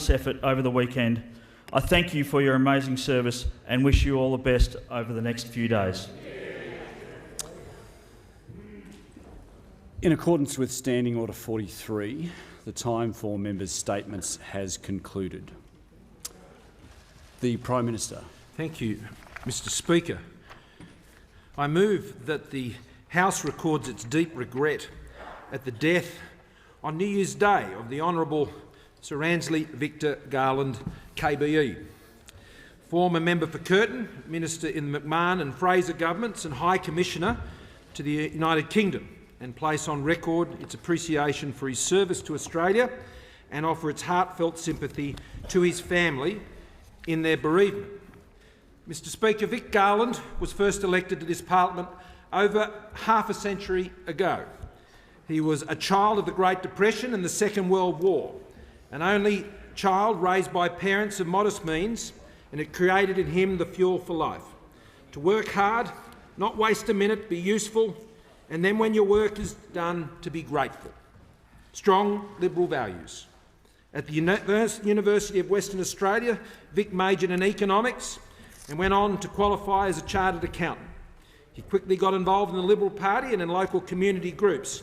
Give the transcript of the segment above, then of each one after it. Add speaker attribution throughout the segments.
Speaker 1: tireless effort over the weekend. I thank you for your amazing service and wish you all the best over the next few days.
Speaker 2: In accordance with Standing Order 43, the time for members' statements has concluded. The Prime Minister.
Speaker 3: Thank you, Mr Speaker. I move that the House records its deep regret at the death on New Year's Day of the Honourable Sir Ansley Victor Garland, KBE, former member for Curtin, Minister in the McMahon and Fraser governments and High Commissioner to the United Kingdom, and place on record its appreciation for his service to Australia and offer its heartfelt sympathy to his family in their bereavement. Mr Speaker, Vic Garland was first elected to this parliament over half a century ago. He was a child of the Great Depression and the Second World War, an only child raised by parents of modest means, and it created in him the fuel for life. To work hard, not waste a minute, be useful, and then when your work is done, to be grateful. Strong Liberal values. At the University of Western Australia, Vic majored in economics and went on to qualify as a chartered accountant. He quickly got involved in the Liberal Party and in local community groups.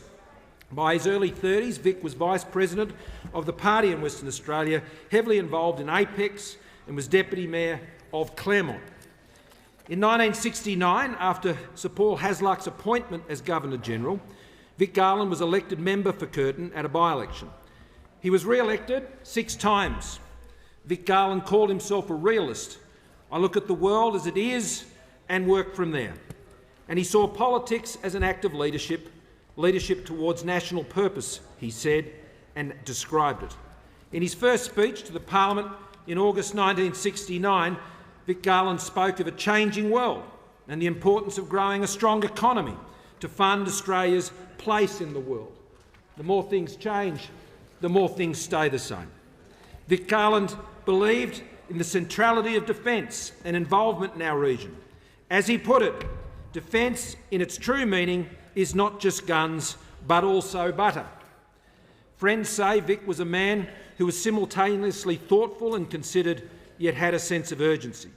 Speaker 3: By his early 30s, Vic was Vice President of the party in Western Australia, heavily involved in Apex, and was Deputy Mayor of Claremont. In 1969, after Sir Paul Hasluck's appointment as Governor-General, Vic Garland was elected member for Curtin at a by-election. He was re-elected 6 times. Vic Garland called himself a realist. I look at the world as it is and work from there. And he saw politics as an act of leadership towards national purpose, he said, and described it. In his first speech to the Parliament in August 1969, Vic Garland spoke of a changing world and the importance of growing a strong economy to fund Australia's place in the world. The more things change, the more things stay the same. Vic Garland believed in the centrality of defence and involvement in our region. As he put it, defence in its true meaning is not just guns, but also butter. Friends say Vic was a man who was simultaneously thoughtful and considered, yet had a sense of urgency.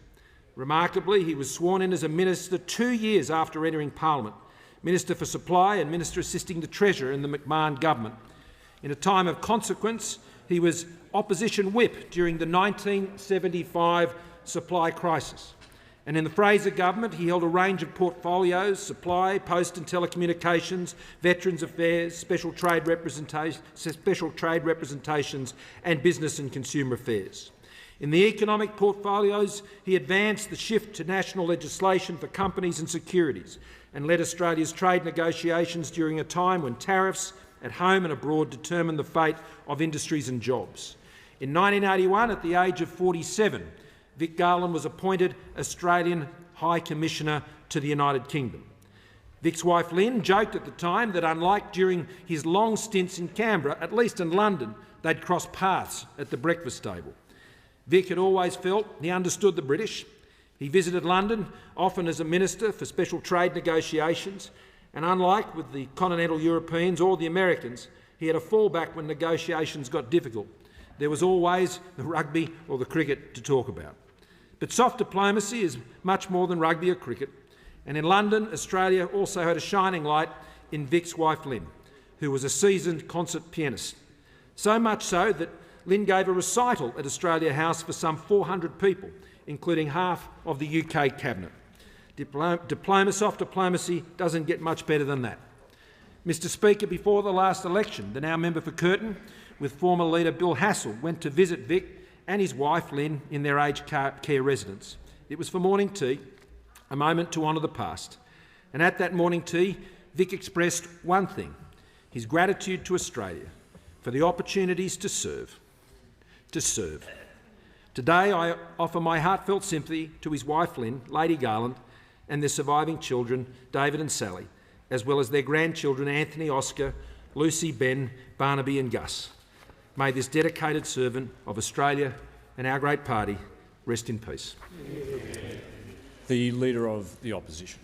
Speaker 3: Remarkably, he was sworn in as a minister 2 years after entering Parliament, Minister for Supply and Minister assisting the Treasurer in the McMahon government. In a time of consequence, he was opposition whip during the 1975 supply crisis. And in the Fraser government, he held a range of portfolios: supply, post and telecommunications, veterans affairs, special trade representations and business and consumer affairs. In the economic portfolios, he advanced the shift to national legislation for companies and securities and led Australia's trade negotiations during a time when tariffs at home and abroad determined the fate of industries and jobs. In 1981, at the age of 47, Vic Garland was appointed Australian High Commissioner to the United Kingdom. Vic's wife Lynn joked at the time that, unlike during his long stints in Canberra, at least in London, they'd cross paths at the breakfast table. Vic had always felt he understood the British. He visited London, often as a minister for special trade negotiations, and unlike with the continental Europeans or the Americans, he had a fallback when negotiations got difficult. There was always the rugby or the cricket to talk about. But soft diplomacy is much more than rugby or cricket, and in London, Australia also had a shining light in Vic's wife Lynn, who was a seasoned concert pianist. So much so that Lynn gave a recital at Australia House for some 400 people, including half of the UK cabinet. Soft diplomacy doesn't get much better than that. Mr Speaker, before the last election, the now member for Curtin, with former leader Bill Hassel, went to visit Vic and his wife Lynn in their aged care residence. It was for morning tea, a moment to honour the past. And at that morning tea, Vic expressed one thing: his gratitude to Australia for the opportunities to serve. Today I offer my heartfelt sympathy to his wife Lynn, Lady Garland, and their surviving children, David and Sally, as well as their grandchildren, Anthony, Oscar, Lucy, Ben, Barnaby and Gus. May this dedicated servant of Australia and our great party rest in peace.
Speaker 2: The Leader of the Opposition.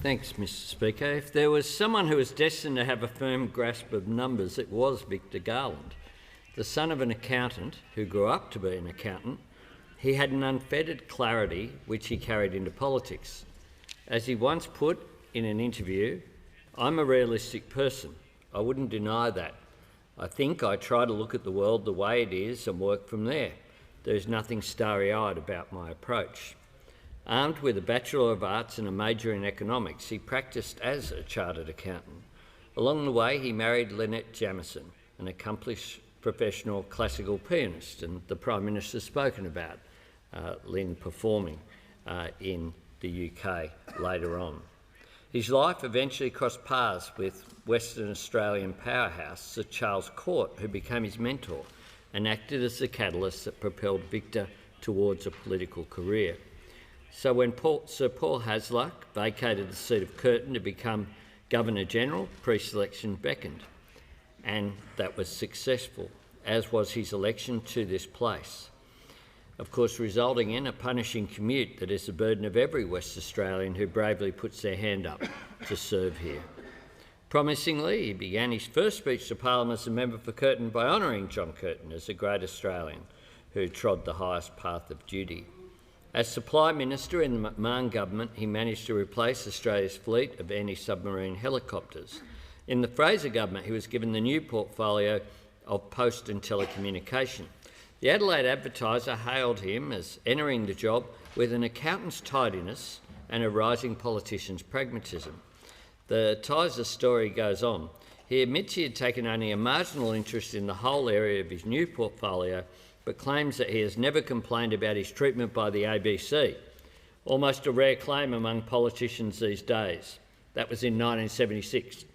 Speaker 4: Thanks, Mr Speaker. If there was someone who was destined to have a firm grasp of numbers, it was Victor Garland. The son of an accountant who grew up to be an accountant, he had an unfettered clarity which he carried into politics. As he once put in an interview, "I'm a realistic person. I wouldn't deny that. I think I try to look at the world the way it is and work from there. There's nothing starry-eyed about my approach." Armed with a Bachelor of Arts and a major in economics, he practised as a chartered accountant. Along the way, he married Lynette Jamieson, an accomplished professional classical pianist, and the Prime Minister's spoken about Lynn performing in the UK later on. His life eventually crossed paths with Western Australian powerhouse Sir Charles Court, who became his mentor and acted as the catalyst that propelled Victor towards a political career. So when Sir Paul Hasluck vacated the seat of Curtin to become Governor-General, pre-selection beckoned, and that was successful, as was his election to this place. Of course, resulting in a punishing commute that is the burden of every West Australian who bravely puts their hand up to serve here. Promisingly, he began his first speech to Parliament as a member for Curtin by honouring John Curtin as a great Australian who trod the highest path of duty. As Supply Minister in the McMahon government, he managed to replace Australia's fleet of anti-submarine helicopters. In the Fraser government, he was given the new portfolio of post and telecommunication. The Adelaide Advertiser hailed him as entering the job with an accountant's tidiness and a rising politician's pragmatism. The Tiser story goes on. He admits he had taken only a marginal interest in the whole area of his new portfolio, but claims that he has never complained about his treatment by the ABC, almost a rare claim among politicians these days. That was in 1976.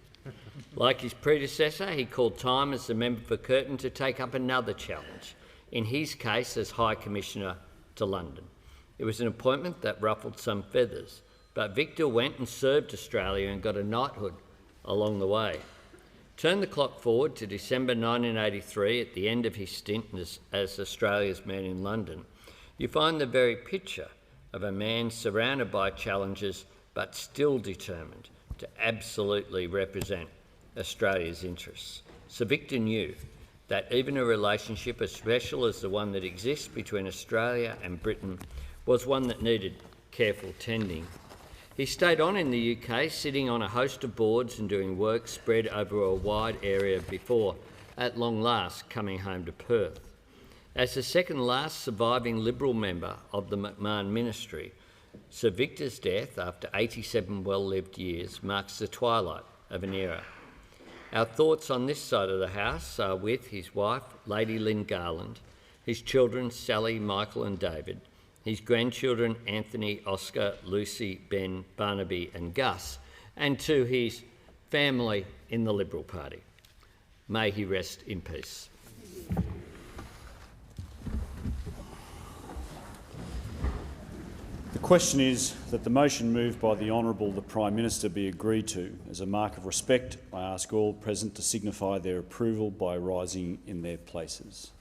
Speaker 4: Like his predecessor, he called time as the member for Curtin to take up another challenge, in his case as High Commissioner to London. It was an appointment that ruffled some feathers, but Victor went and served Australia and got a knighthood along the way. Turn the clock forward to December 1983, at the end of his stint as Australia's man in London. You find the very picture of a man surrounded by challenges but still determined to absolutely represent Australia's interests. Sir Victor knew that even a relationship as special as the one that exists between Australia and Britain was one that needed careful tending. He stayed on in the UK, sitting on a host of boards and doing work spread over a wide area before, at long last, coming home to Perth. As the second last surviving Liberal member of the McMahon ministry, Sir Victor's death, after 87 well-lived years, marks the twilight of an era. Our thoughts on this side of the House are with his wife, Lady Lynn Garland, his children, Sally, Michael and David, his grandchildren, Anthony, Oscar, Lucy, Ben, Barnaby and Gus, and to his family in the Liberal Party. May he rest in peace.
Speaker 2: The question is that the motion moved by the Honourable the Prime Minister be agreed to. As a mark of respect, I ask all present to signify their approval by rising in their places.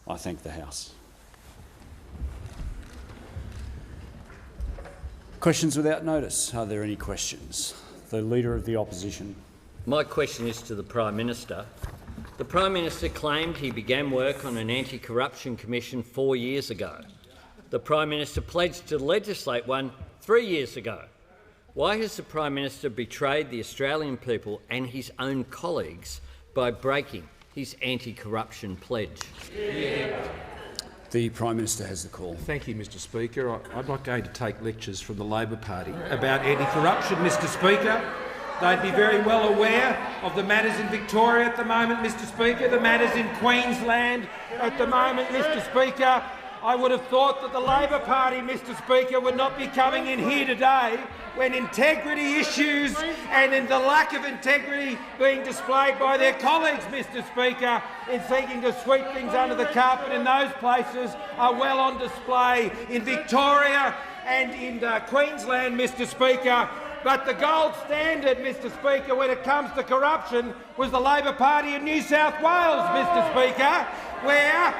Speaker 2: I thank the House. Questions without notice. Are there any questions? The Leader of the Opposition.
Speaker 4: My question is to the Prime Minister. The Prime Minister claimed he began work on an anti-corruption commission 4 years ago. The Prime Minister pledged to legislate one 3 years ago. Why has the Prime Minister betrayed the Australian people and his own colleagues by breaking his anti-corruption pledge?
Speaker 2: The Prime Minister has the call.
Speaker 3: Thank you, Mr Speaker. I'm not going to take lectures from the Labor Party about anti-corruption, Mr Speaker. They'd be very well aware of the matters in Victoria at the moment, Mr Speaker, the matters in Queensland at the moment, Mr Speaker. I would have thought that the Labor Party, Mr Speaker, would not be coming in here today when integrity issues and in the lack of integrity being displayed by their colleagues, Mr Speaker, in seeking to sweep things under the carpet in those places are well on display in Victoria and in Queensland, Mr Speaker. But the gold standard, Mr Speaker, when it comes to corruption was the Labor Party in New South Wales, Mr Speaker, where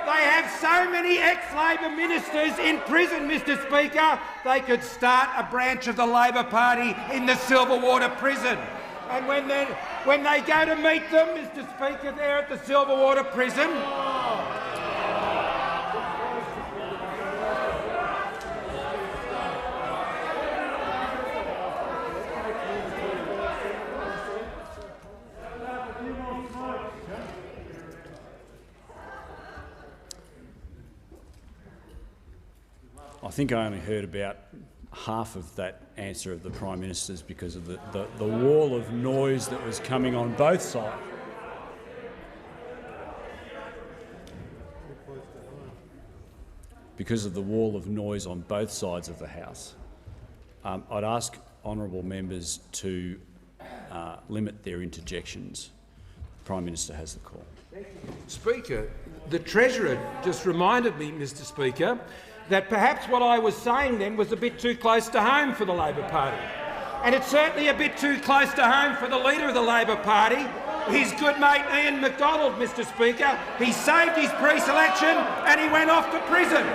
Speaker 3: They have so many ex-Labor ministers in prison, Mr Speaker, they could start a branch of the Labor Party in the Silverwater prison. And when they go to meet them, Mr Speaker, there at the Silverwater prison,
Speaker 2: I think I only heard about half of that answer of the Prime Minister's because of the wall of noise that was coming on both sides. Because of the wall of noise on both sides of the House. I'd ask honourable members to limit their interjections. The Prime Minister has the call.
Speaker 3: Speaker, the Treasurer just reminded me, Mr Speaker, that perhaps what I was saying then was a bit too close to home for the Labor Party. And it's certainly a bit too close to home for the Leader of the Labor Party, his good mate Ian MacDonald, Mr Speaker. He saved his pre-selection and he went off to prison.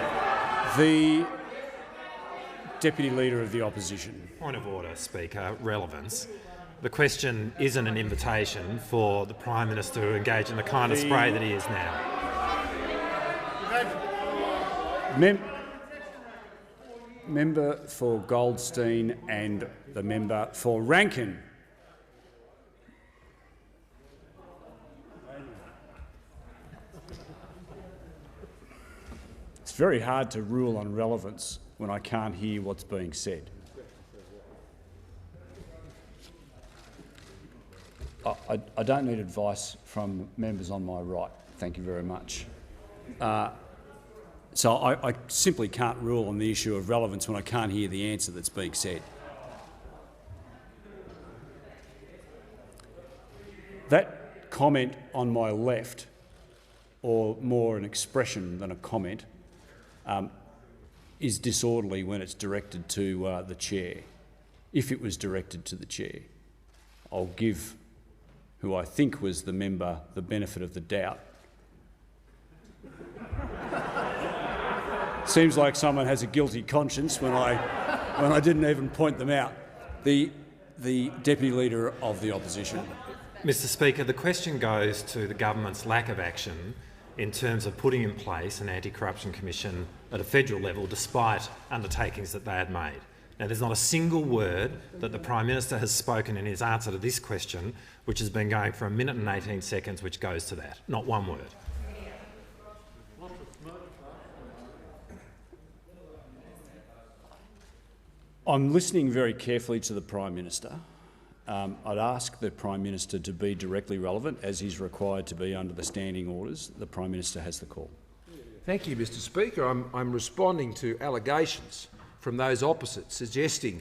Speaker 2: The Deputy Leader of the Opposition.
Speaker 5: Point of order, Speaker. Relevance. The question isn't an invitation for the Prime Minister to engage in the kind of spray that he is now.
Speaker 2: Member for Goldstein and the member for Rankin. It's very hard to rule on relevance when I can't hear what's being said. I don't need advice from members on my right. Thank you very much. So I simply can't rule on the issue of relevance when I can't hear the answer that's being said. That comment on my left, or more an expression than a comment, is disorderly when it's directed to the chair. If it was directed to the chair, I'll give who I think was the member the benefit of the doubt. Seems like someone has a guilty conscience when I didn't even point them out. The Deputy Leader of the Opposition.
Speaker 5: Mr Speaker, the question goes to the government's lack of action in terms of putting in place an anti-corruption commission at a federal level despite undertakings that they had made. Now, there's not a single word that the Prime Minister has spoken in his answer to this question, which has been going for 1 minute and 18 seconds, which goes to that. Not one word.
Speaker 2: I'm listening very carefully to the Prime Minister. I'd ask the Prime Minister to be directly relevant, as he's required to be under the standing orders. The Prime Minister has the call.
Speaker 3: Thank you, Mr Speaker. I'm responding to allegations from those opposite suggesting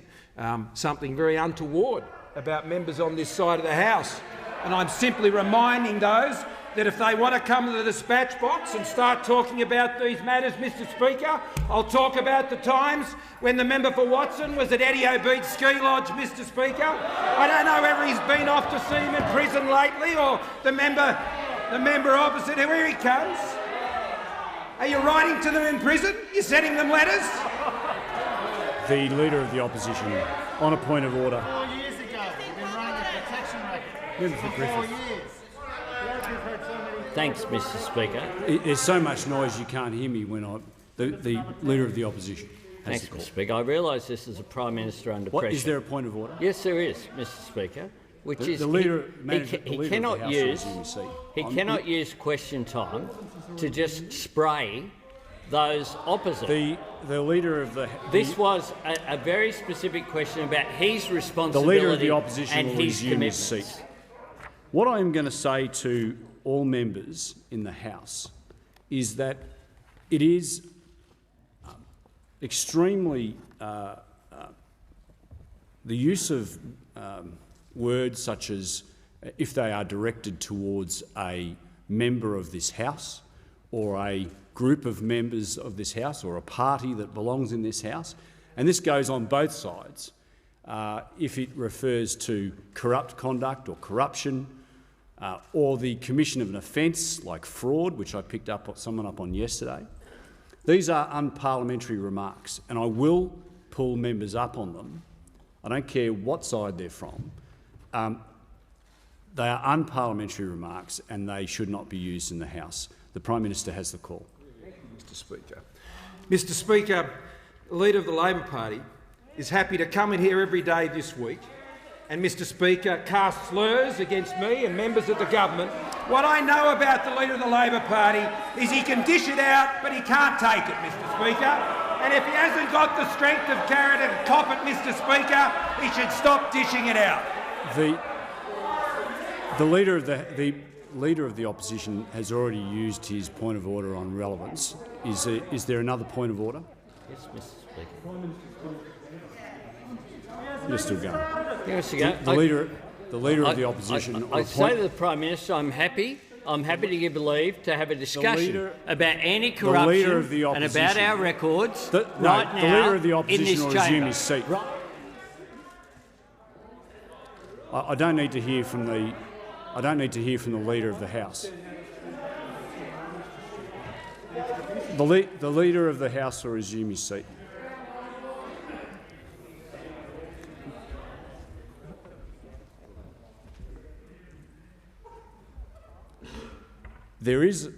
Speaker 3: something very untoward about members on this side of the House. And I'm simply reminding those that if they want to come to the dispatch box and start talking about these matters, Mr Speaker, I'll talk about the times when the member for Watson was at Eddie Beach Ski Lodge, Mr Speaker. I don't know whether he's been off to see him in prison lately or the member opposite, here he comes. Are you writing to them in prison? You're sending them letters?
Speaker 2: The Leader of the Opposition, on a point of order.
Speaker 6: 4 years ago, we've been running a protection racket.
Speaker 2: Member for Griffith.
Speaker 6: 4 years.
Speaker 4: Thanks, Mr Speaker.
Speaker 2: There's so much noise you can't hear me when the Leader of the Opposition has
Speaker 4: Thanks,
Speaker 2: the call.
Speaker 4: Mr Speaker. I realise this is a Prime Minister under pressure.
Speaker 2: Is there a point of order?
Speaker 4: Yes, there is, Mr Speaker. Which is
Speaker 2: the leader,
Speaker 4: he cannot use question time to just spray those opposite.
Speaker 2: The leader of the
Speaker 4: this was a very specific question about his responsibility.
Speaker 2: The leader of the opposition
Speaker 4: and
Speaker 2: will
Speaker 4: his
Speaker 2: resume his
Speaker 4: commitments.
Speaker 2: seat. What I am going to say to all members in the House is that it is extremely the use of words such as if they are directed towards a member of this House or a group of members of this House or a party that belongs in this House, and this goes on both sides, if it refers to corrupt conduct or corruption, or the commission of an offence like fraud, which I picked someone up on yesterday. These are unparliamentary remarks, and I will pull members up on them. I don't care what side they're from. They are unparliamentary remarks and they should not be used in the House. The Prime Minister has the call.
Speaker 3: Mr Speaker. Mr Speaker, the Leader of the Labor Party is happy to come in here every day this week and, Mr Speaker, cast slurs against me and members of the government. What I know about the Leader of the Labor Party is he can dish it out, but he can't take it, Mr Speaker. And if he hasn't got the strength of character to cop it, Mr Speaker, he should stop dishing it out.
Speaker 2: The Leader of the Opposition has already used his point of order on relevance. Is there another point of order?
Speaker 4: Yes, Mr Speaker.
Speaker 2: You're still going.
Speaker 4: Yes,
Speaker 2: The Leader of the Opposition...
Speaker 4: I say to the Prime Minister, I'm happy to give leave to have a discussion about anti-corruption and about our records
Speaker 2: the Leader of the Opposition will resume his seat. I don't need to hear from the Leader of the House. The Leader of the House will resume his seat. There is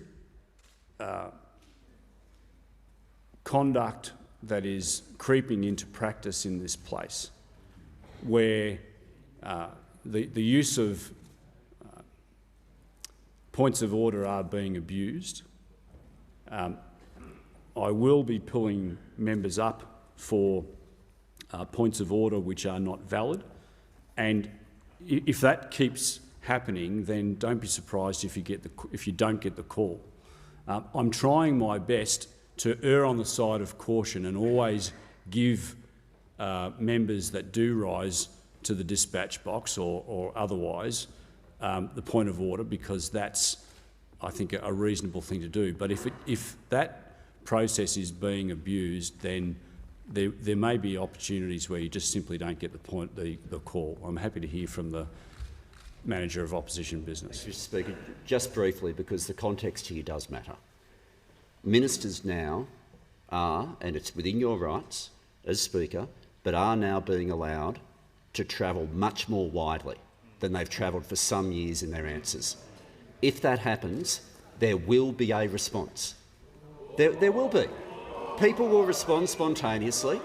Speaker 2: conduct that is creeping into practice in this place where the use of points of order are being abused. I will be pulling members up for points of order which are not valid, and if that keeps happening, then don't be surprised if you don't get the call. I'm trying my best to err on the side of caution and always give members that do rise to the dispatch box or otherwise the point of order, because that's, I think, a reasonable thing to do. But if that process is being abused, then there may be opportunities where you just simply don't get the call. I'm happy to hear from the Manager of Opposition Business.
Speaker 7: Mr Speaker, just briefly, because the context here does matter. Ministers now are, and it's within your rights as Speaker, but are now being allowed to travel much more widely than they've travelled for some years in their answers. If that happens, there will be a response. There will be. People will respond spontaneously.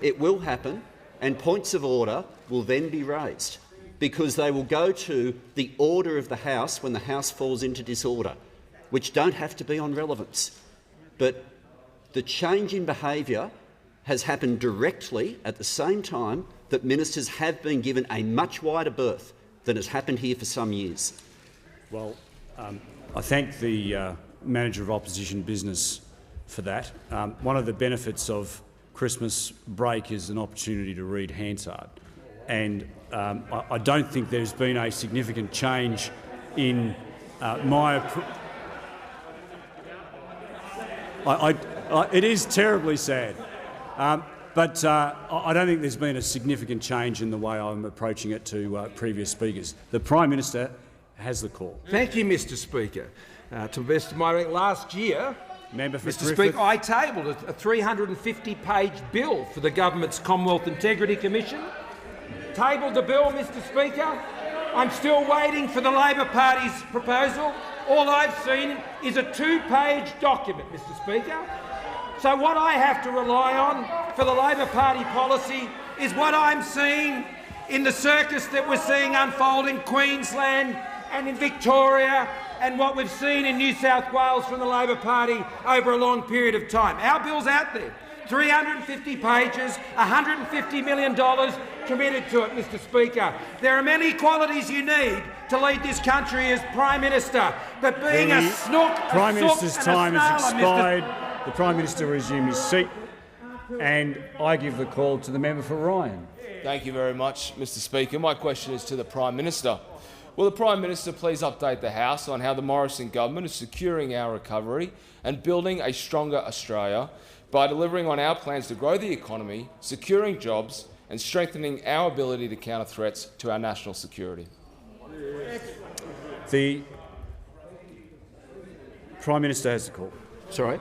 Speaker 7: It will happen, and points of order will then be raised, because they will go to the order of the House when the House falls into disorder, which don't have to be on relevance. But the change in behaviour has happened directly at the same time that ministers have been given a much wider berth than has happened here for some years.
Speaker 2: Well, I thank the Manager of Opposition Business for that. One of the benefits of Christmas break is an opportunity to read Hansard. And I don't think there's been a significant change in it is terribly sad, but I don't think there's been a significant change in the way I'm approaching it to previous speakers. The Prime Minister has the call.
Speaker 3: Thank you, Mr Speaker. To the best of my recollection, last year, Mr Speaker, I tabled a 350-page bill for the government's Commonwealth Integrity Commission. Tabled the bill, Mr Speaker. I'm still waiting for the Labor Party's proposal. All I've seen is a 2-page document, Mr Speaker. So what I have to rely on for the Labor Party policy is what I'm seeing in the circus that we're seeing unfold in Queensland and in Victoria, and what we've seen in New South Wales from the Labor Party over a long period of time. Our bill's out there. 350 pages, $150 million committed to it, Mr Speaker. There are many qualities you need to lead this country as Prime Minister, but being a snook,
Speaker 2: Prime Minister's time has expired. The Prime Minister will resume his seat, and I give the call to the member for Ryan.
Speaker 8: Thank you very much, Mr Speaker. My question is to the Prime Minister. Will the Prime Minister please update the House on how the Morrison government is securing our recovery and building a stronger Australia by delivering on our plans to grow the economy, securing jobs and strengthening our ability to counter threats to our national security?
Speaker 2: The Prime Minister has the call.
Speaker 3: Sorry.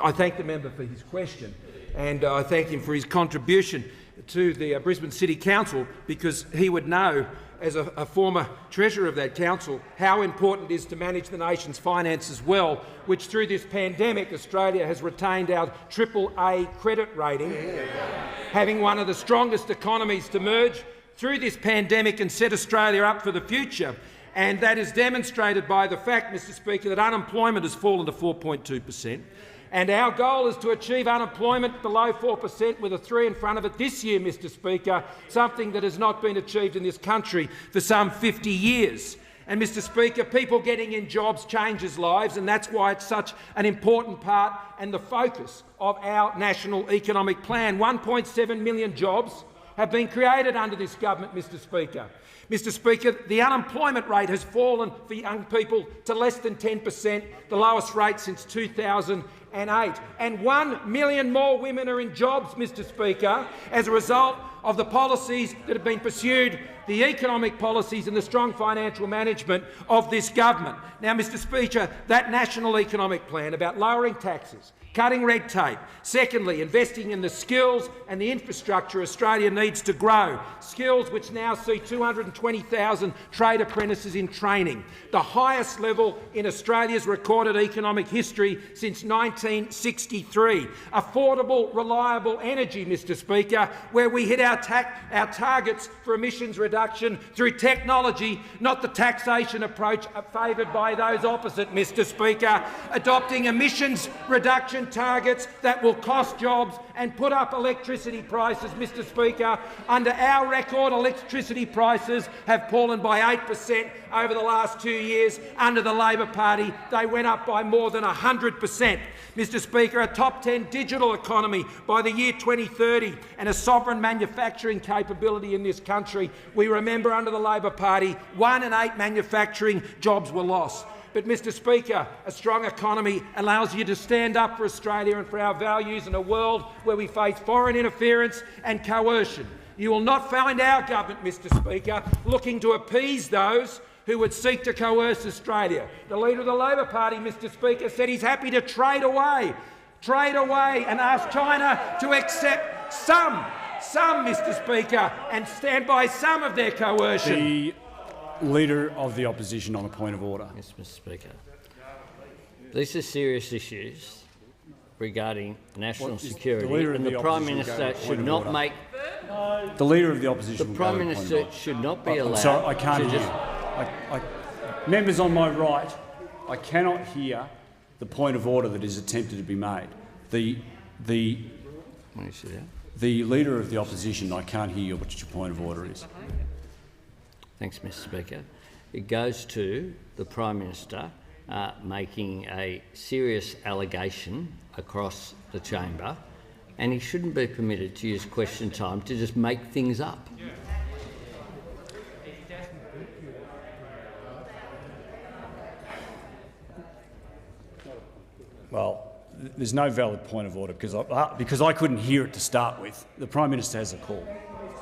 Speaker 3: I thank the member for his question, and I thank him for his contribution to the Brisbane City Council, because he would know, as a former treasurer of that council, how important it is to manage the nation's finances well, which through this pandemic Australia has retained our AAA credit rating, having one of the strongest economies to merge through this pandemic and set Australia up for the future. And that is demonstrated by the fact, Mr Speaker, that unemployment has fallen to 4.2%. And our goal is to achieve unemployment below 4% with a 3 in front of it this year, Mr Speaker, something that has not been achieved in this country for some 50 years. And, Mr Speaker, people getting in jobs changes lives, and that's why it's such an important part and the focus of our national economic plan. 1.7 million jobs have been created under this government, Mr Speaker. Mr Speaker, the unemployment rate has fallen for young people to less than 10%, the lowest rate since 2008. And 1 million more women are in jobs, Mr Speaker, as a result of the policies that have been pursued, the economic policies and the strong financial management of this government. Now, Mr Speaker, that national economic plan about lowering taxes, cutting red tape, secondly, investing in the skills and the infrastructure Australia needs to grow, skills which now see 220,000 trade apprentices in training, the highest level in Australia's recorded economic history since 1963, affordable, reliable energy, Mr Speaker, where we hit our targets for emissions reduction through technology, not the taxation approach favoured by those opposite, Mr Speaker, adopting emissions reduction targets that will cost jobs and put up electricity prices, Mr Speaker. Under our record, electricity prices have fallen by 8% over the last 2 years. Under the Labor Party, they went up by more than 100%. Mr Speaker, a top 10 digital economy by the year 2030 and a sovereign manufacturing capability in this country. We remember under the Labor Party, 1 in 8 manufacturing jobs were lost. But, Mr Speaker, a strong economy allows you to stand up for Australia and for our values in a world where we face foreign interference and coercion. You will not find our government, Mr Speaker, looking to appease those who would seek to coerce Australia. The Leader of the Labor Party, Mr Speaker, said he's happy to trade away and ask China to accept some, Mr Speaker, and stand by some of their coercion.
Speaker 2: The Leader of the Opposition on a point of order.
Speaker 4: Yes, Mr Speaker. These are serious issues regarding national security, and the Prime Minister should not make...
Speaker 2: The Leader of the Opposition...
Speaker 4: The Prime Minister should not be allowed...
Speaker 2: I'm sorry, I can't hear. Members on my right, I cannot hear the point of order that is attempted to be made. The Leader of the Opposition, I can't hear what your point of order is.
Speaker 4: Thanks, Mr Speaker. It goes to the Prime Minister making a serious allegation across the chamber, and he shouldn't be permitted to use question time to just make things up.
Speaker 2: Well, there's no valid point of order because I couldn't hear it to start with. The Prime Minister has a call.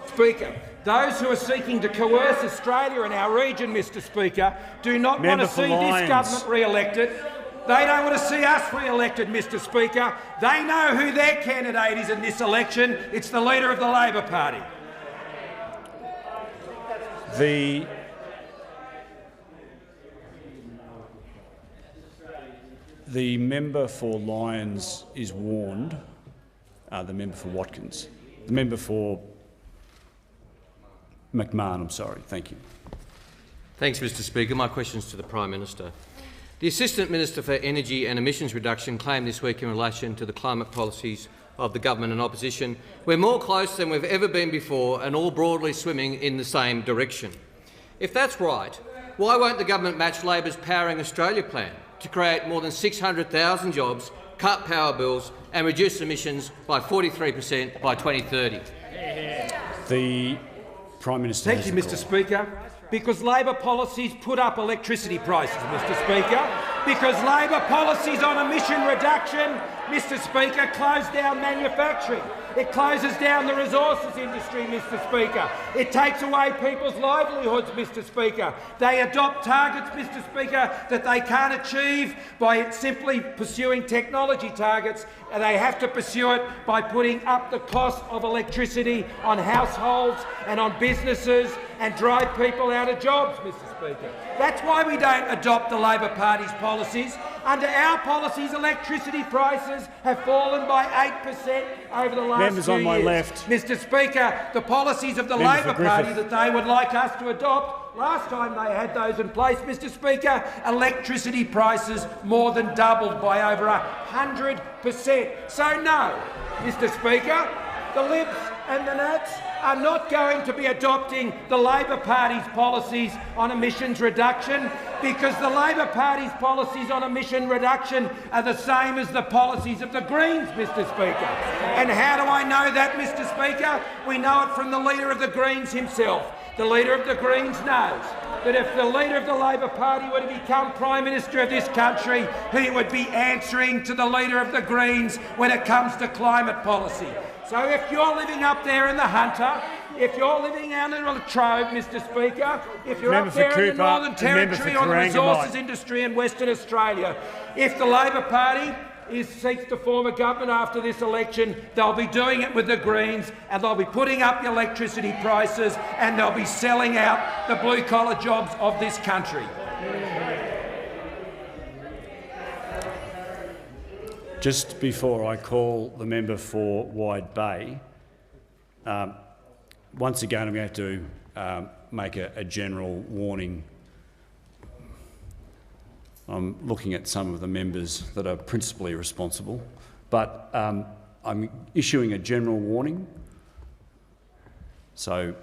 Speaker 3: Speaker, those who are seeking to coerce Australia and our region, Mr Speaker, do not want to see this government re-elected. They don't want to see us re-elected, Mr Speaker. They know who their candidate is in this election. It's the Leader of the Labor Party.
Speaker 2: The member for Lyons is warned. The member for Watkins. The member for McMahon, I'm sorry. Thank you.
Speaker 9: Thanks, Mr Speaker. My question is to the Prime Minister. The Assistant Minister for Energy and Emissions Reduction claimed this week in relation to the climate policies of the government and opposition, we're more close than we've ever been before and all broadly swimming in the same direction. If that's right, why won't the government match Labor's Powering Australia plan to create more than 600,000 jobs, cut power bills and reduce emissions by 43% by 2030?
Speaker 2: The Prime Minister.
Speaker 3: Thank you, Mr Speaker. Because Labor policies put up electricity prices, Mr Speaker. Because Labor policies on emission reduction, Mr Speaker, closed down manufacturing. It closes down the resources industry, Mr Speaker. It takes away people's livelihoods, Mr Speaker. They adopt targets, Mr Speaker, that they can't achieve by simply pursuing technology targets, and they have to pursue it by putting up the cost of electricity on households and on businesses and drive people out of jobs, Mr Speaker. That's why we don't adopt the Labor Party's policies. Under our policies, electricity prices have fallen by 8% over the last
Speaker 2: Members
Speaker 3: few
Speaker 2: on my
Speaker 3: years.
Speaker 2: left.
Speaker 3: Mr Speaker, the policies of the
Speaker 2: Member
Speaker 3: Labor
Speaker 2: for
Speaker 3: Party
Speaker 2: Griffith.
Speaker 3: that they would like us to adopt, last time they had those in place, Mr Speaker, electricity prices more than doubled by over 100%. So no, Mr Speaker, the Libs and the Nats are not going to be adopting the Labor Party's policies on emissions reduction, because the Labor Party's policies on emission reduction are the same as the policies of the Greens, Mr Speaker. And how do I know that, Mr Speaker? We know it from the Leader of the Greens himself. The Leader of the Greens knows that if the Leader of the Labor Party were to become Prime Minister of this country, he would be answering to the Leader of the Greens when it comes to climate policy. So if you're living up there in the Hunter, if you're living out in the Latrobe, Mr Speaker, if you're up there in the Northern Territory or the resources industry in Western Australia, if the Labor Party seeks to form a government after this election, they'll be doing it with the Greens, and they'll be putting up the electricity prices, and they'll be selling out the blue-collar jobs of this country.
Speaker 2: Just before I call the member for Wide Bay, once again I'm going to have to make a general warning. I'm looking at some of the members that are principally responsible, but I'm issuing a general warning. So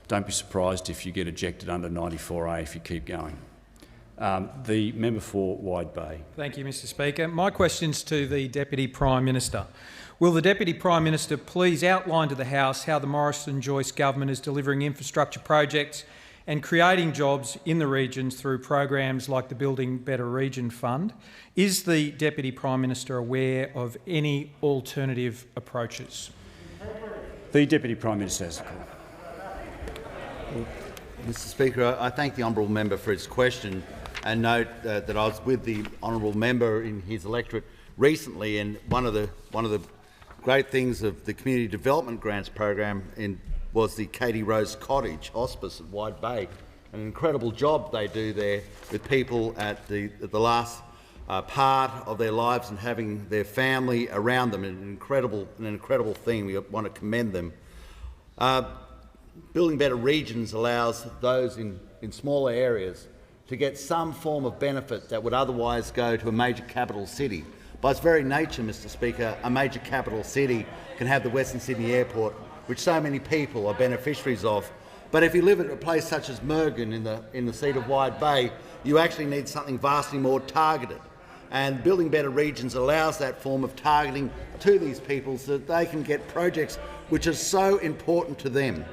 Speaker 2: don't be surprised if you get ejected under 94A if you keep going. The member for Wide Bay.
Speaker 10: Thank you, Mr Speaker. My question's to the Deputy Prime Minister. Will the Deputy Prime Minister please outline to the House how the Morrison-Joyce government is delivering infrastructure projects and creating jobs in the regions through programs like the Building Better Region Fund? Is the Deputy Prime Minister aware of any alternative approaches?
Speaker 2: The Deputy Prime Minister has the call.
Speaker 11: Mr Speaker, I thank the honourable member for his question and note that I was with the honourable member in his electorate recently, and one of the great things of the Community Development Grants program was the Katie Rose Cottage Hospice at Wide Bay. An incredible job they do there with people at the last part of their lives and having their family around them. An incredible thing. We want to commend them. Building Better Regions allows those in smaller areas to get some form of benefit that would otherwise go to a major capital city. By its very nature, Mr Speaker, a major capital city can have the Western Sydney Airport, which so many people are beneficiaries of. But if you live at a place such as Mergen in the seat of Wide Bay, you actually need something vastly more targeted. And Building Better Regions allows that form of targeting to these people so that they can get projects which are so important to them.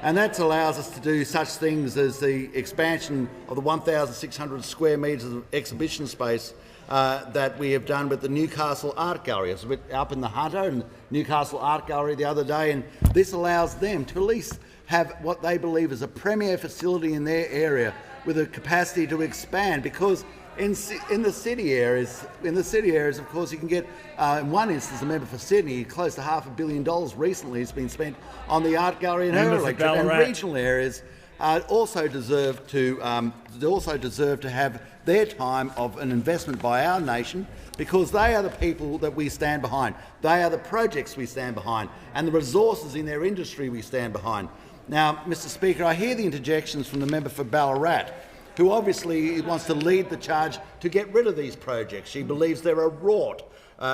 Speaker 11: And that allows us to do such things as the expansion of the 1,600 square metres of exhibition space that we have done with the Newcastle Art Gallery. I was up in the Hunter and Newcastle Art Gallery the other day, and this allows them to at least have what they believe is a premier facility in their area with a capacity to expand, because in the city areas, of course, you can get, in one instance, the member for Sydney, close to $500 million recently has been spent on the art gallery in her electorate, and regional areas also deserve to have their time of an investment by our nation, because they are the people that we stand behind. They are the projects we stand behind, and the resources in their industry we stand behind. Now, Mr Speaker, I hear the interjections from the member for Ballarat, who obviously wants to lead the charge to get rid of these projects. She believes they're a rort.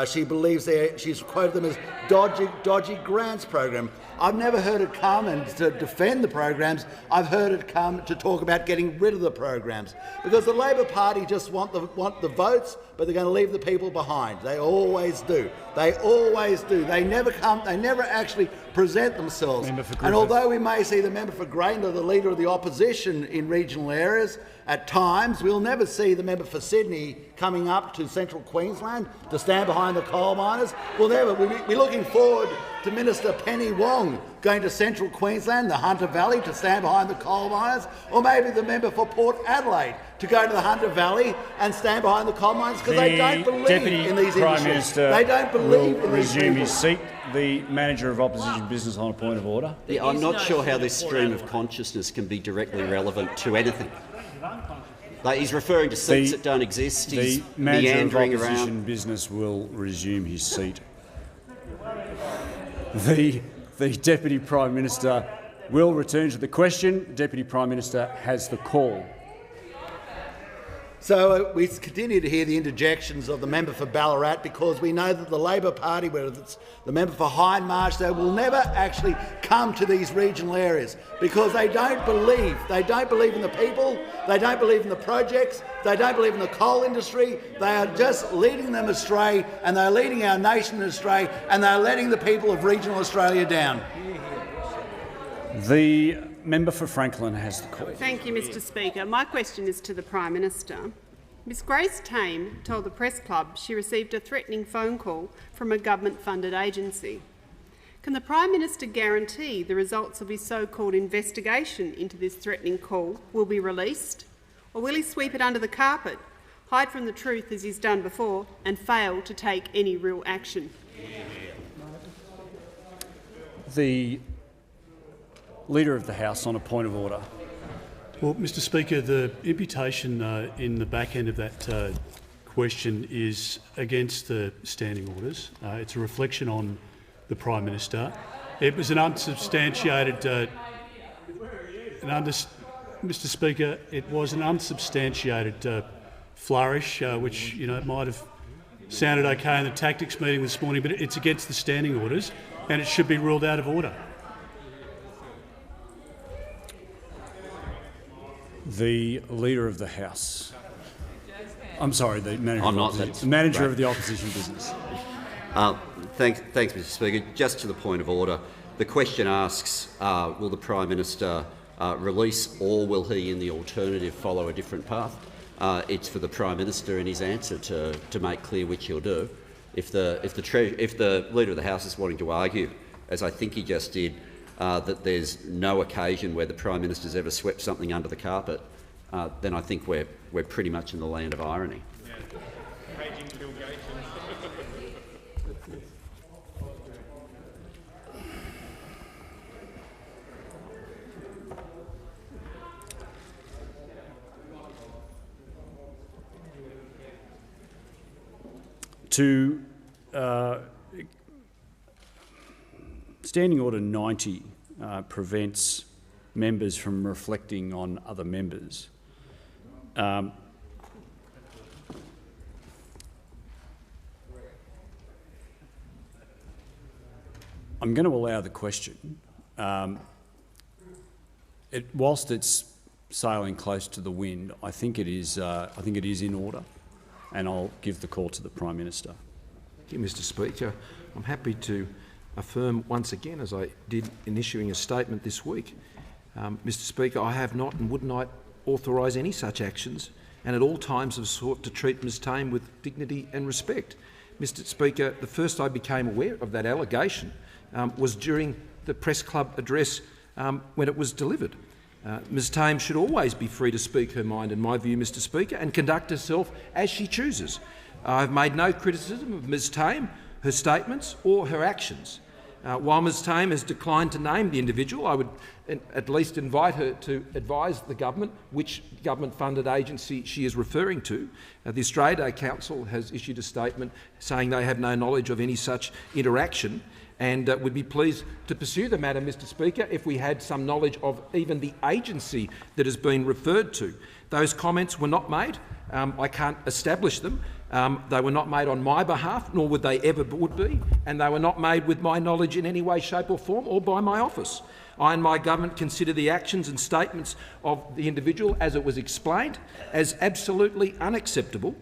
Speaker 11: She believes she's quoted them as dodgy grants program. I've never heard it come and to defend the programs. I've heard it come to talk about getting rid of the programs, because the Labor Party just want the votes but they're going to leave the people behind. They always do. They always do. They never come. They never actually present themselves. And although we may see the member for Grain or the leader of the opposition in regional areas at times, we'll never see the member for Sydney coming up to central Queensland to stand behind the coal miners. We'll never. We're looking forward to Minister Penny Wong going to central Queensland, the Hunter Valley, to stand behind the coal miners, or maybe the member for Port Adelaide to go to the Hunter Valley and stand behind the coal miners because they don't believe in these industries. They don't believe in these people.
Speaker 2: Resume his seat. The Manager of Opposition Business on a point of order.
Speaker 7: I'm not sure how this stream of consciousness can be directly relevant to anything. Like, he's referring to seats that don't exist. He's meandering around. The Manager of Opposition Business will resume his seat. The Deputy Prime Minister will return to the question. The Deputy Prime Minister has the call.
Speaker 11: So we continue to hear the interjections of the member for Ballarat because we know that the Labor Party, whether it's the member for Hindmarsh, they will never actually come to these regional areas because they don't believe. They don't believe in the people. They don't believe in the projects. They don't believe in the coal industry. They are just leading them astray, and they're leading our nation astray, and they're letting the people of regional Australia down.
Speaker 2: The member for Franklin has the call.
Speaker 12: Thank you, Mr Speaker. My question is to the Prime Minister. Ms Grace Tame told the Press Club she received a threatening phone call from a government-funded agency. Can the Prime Minister guarantee the results of his so-called investigation into this threatening call will be released? Or will he sweep it under the carpet, hide from the truth as he's done before, and fail to take any real action?
Speaker 2: The Leader of the House on a point of order.
Speaker 13: Well, Mr Speaker, the imputation in the back end of that question is against the standing orders. It's a reflection on the Prime Minister. It was an unsubstantiated... Mr Speaker, it was an unsubstantiated flourish, which might have sounded okay in the tactics meeting this morning, but it's against the standing orders and it should be ruled out of order.
Speaker 2: The Leader of the House. I'm sorry, the Manager, of the Opposition Business.
Speaker 7: Thanks, Mr Speaker. Just to the point of order, the question asks, will the Prime Minister release, or will he, in the alternative, follow a different path? It's for the Prime Minister in his answer to make clear which he'll do. If the Leader of the House is wanting to argue, as I think he just did, that there's no occasion where the Prime Minister's ever swept something under the carpet, then I think we're pretty much in the land of irony.
Speaker 2: To Standing Order 90 prevents members from reflecting on other members. I'm going to allow the question. Whilst it's sailing close to the wind, I think it is in order, and I'll give the call to the Prime Minister.
Speaker 3: Thank you, Mr Speaker. I'm happy to affirm once again, as I did in issuing a statement this week, Mr Speaker, I have not and would not authorise any such actions, and at all times have sought to treat Ms Tame with dignity and respect. Mr Speaker, the first I became aware of that allegation was during the Press Club address when it was delivered. Ms Tame should always be free to speak her mind, in my view, Mr Speaker, and conduct herself as she chooses. I have made no criticism of Ms Tame, her statements or her actions. While Ms Tame has declined to name the individual, I would at least invite her to advise the government which government-funded agency she is referring to. The Australia Day Council has issued a statement saying they have no knowledge of any such interaction, and would be pleased to pursue the matter, Mr Speaker, if we had some knowledge of even the agency that has been referred to. Those comments were not made. I can't establish them. They were not made on my behalf, nor would they ever would be, and they were not made with my knowledge in any way, shape or form, or by my office. I and my government consider the actions and statements of the individual, as it was explained, as absolutely unacceptable,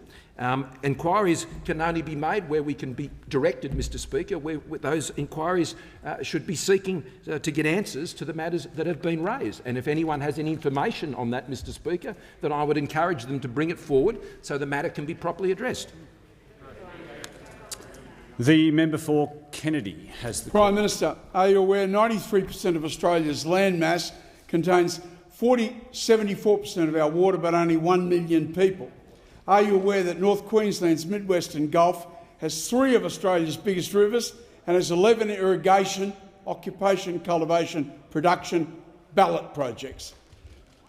Speaker 3: Inquiries can only be made where we can be directed, Mr Speaker, where those inquiries should be seeking to get answers to the matters that have been raised. And if anyone has any information on that, Mr Speaker, then I would encourage them to bring it forward so the matter can be properly addressed.
Speaker 2: The member for Kennedy has the
Speaker 14: Prime Minister, are you aware 93% of Australia's land mass contains 74% of our water, but only 1 million people? Are you aware that North Queensland's Mid-Western Gulf has 3 of Australia's biggest rivers and has 11 irrigation, occupation, cultivation, production, ballot projects?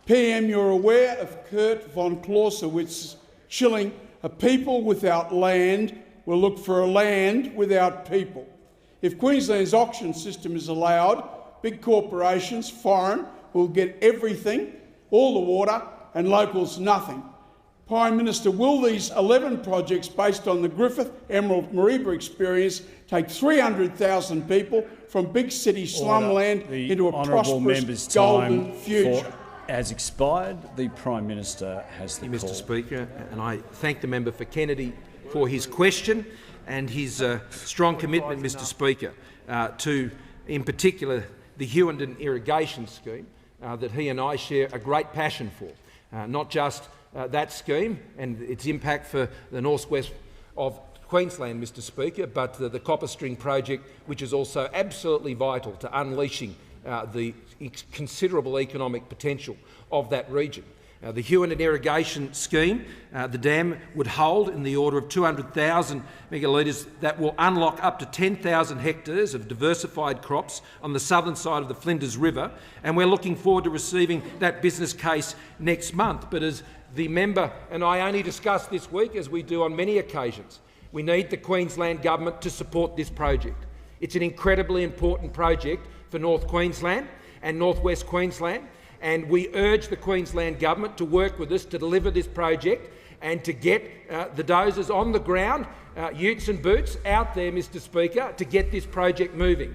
Speaker 14: PM, you're aware of Kurt von Clausewitz's shilling, "A people without land will look for a land without people." If Queensland's auction system is allowed, big corporations, foreign, will get everything, all the water, and locals nothing. Prime Minister, will these 11 projects based on the Griffith Emerald Mareeba experience take 300,000 people from big city slumland into a prosperous golden future?
Speaker 2: Has expired. The Prime Minister has the call.
Speaker 3: Mr Speaker, and I thank the member for Kennedy for his question and his strong commitment, Mr Speaker, to, in particular, the Hewenden Irrigation Scheme that he and I share a great passion for. Not just that scheme and its impact for the northwest of Queensland, Mr Speaker, but the Copper String project, which is also absolutely vital to unleashing the considerable economic potential of that region. The Hewenden Irrigation Scheme, the dam would hold in the order of 200,000 megalitres that will unlock up to 10,000 hectares of diversified crops on the southern side of the Flinders River, and we're looking forward to receiving that business case next month. But as the member and I only discussed this week, as we do on many occasions, we need the Queensland Government to support this project. It's an incredibly important project for North Queensland and North West Queensland, and we urge the Queensland Government to work with us to deliver this project and to get the dozers on the ground, utes and boots out there, Mr Speaker, to get this project moving.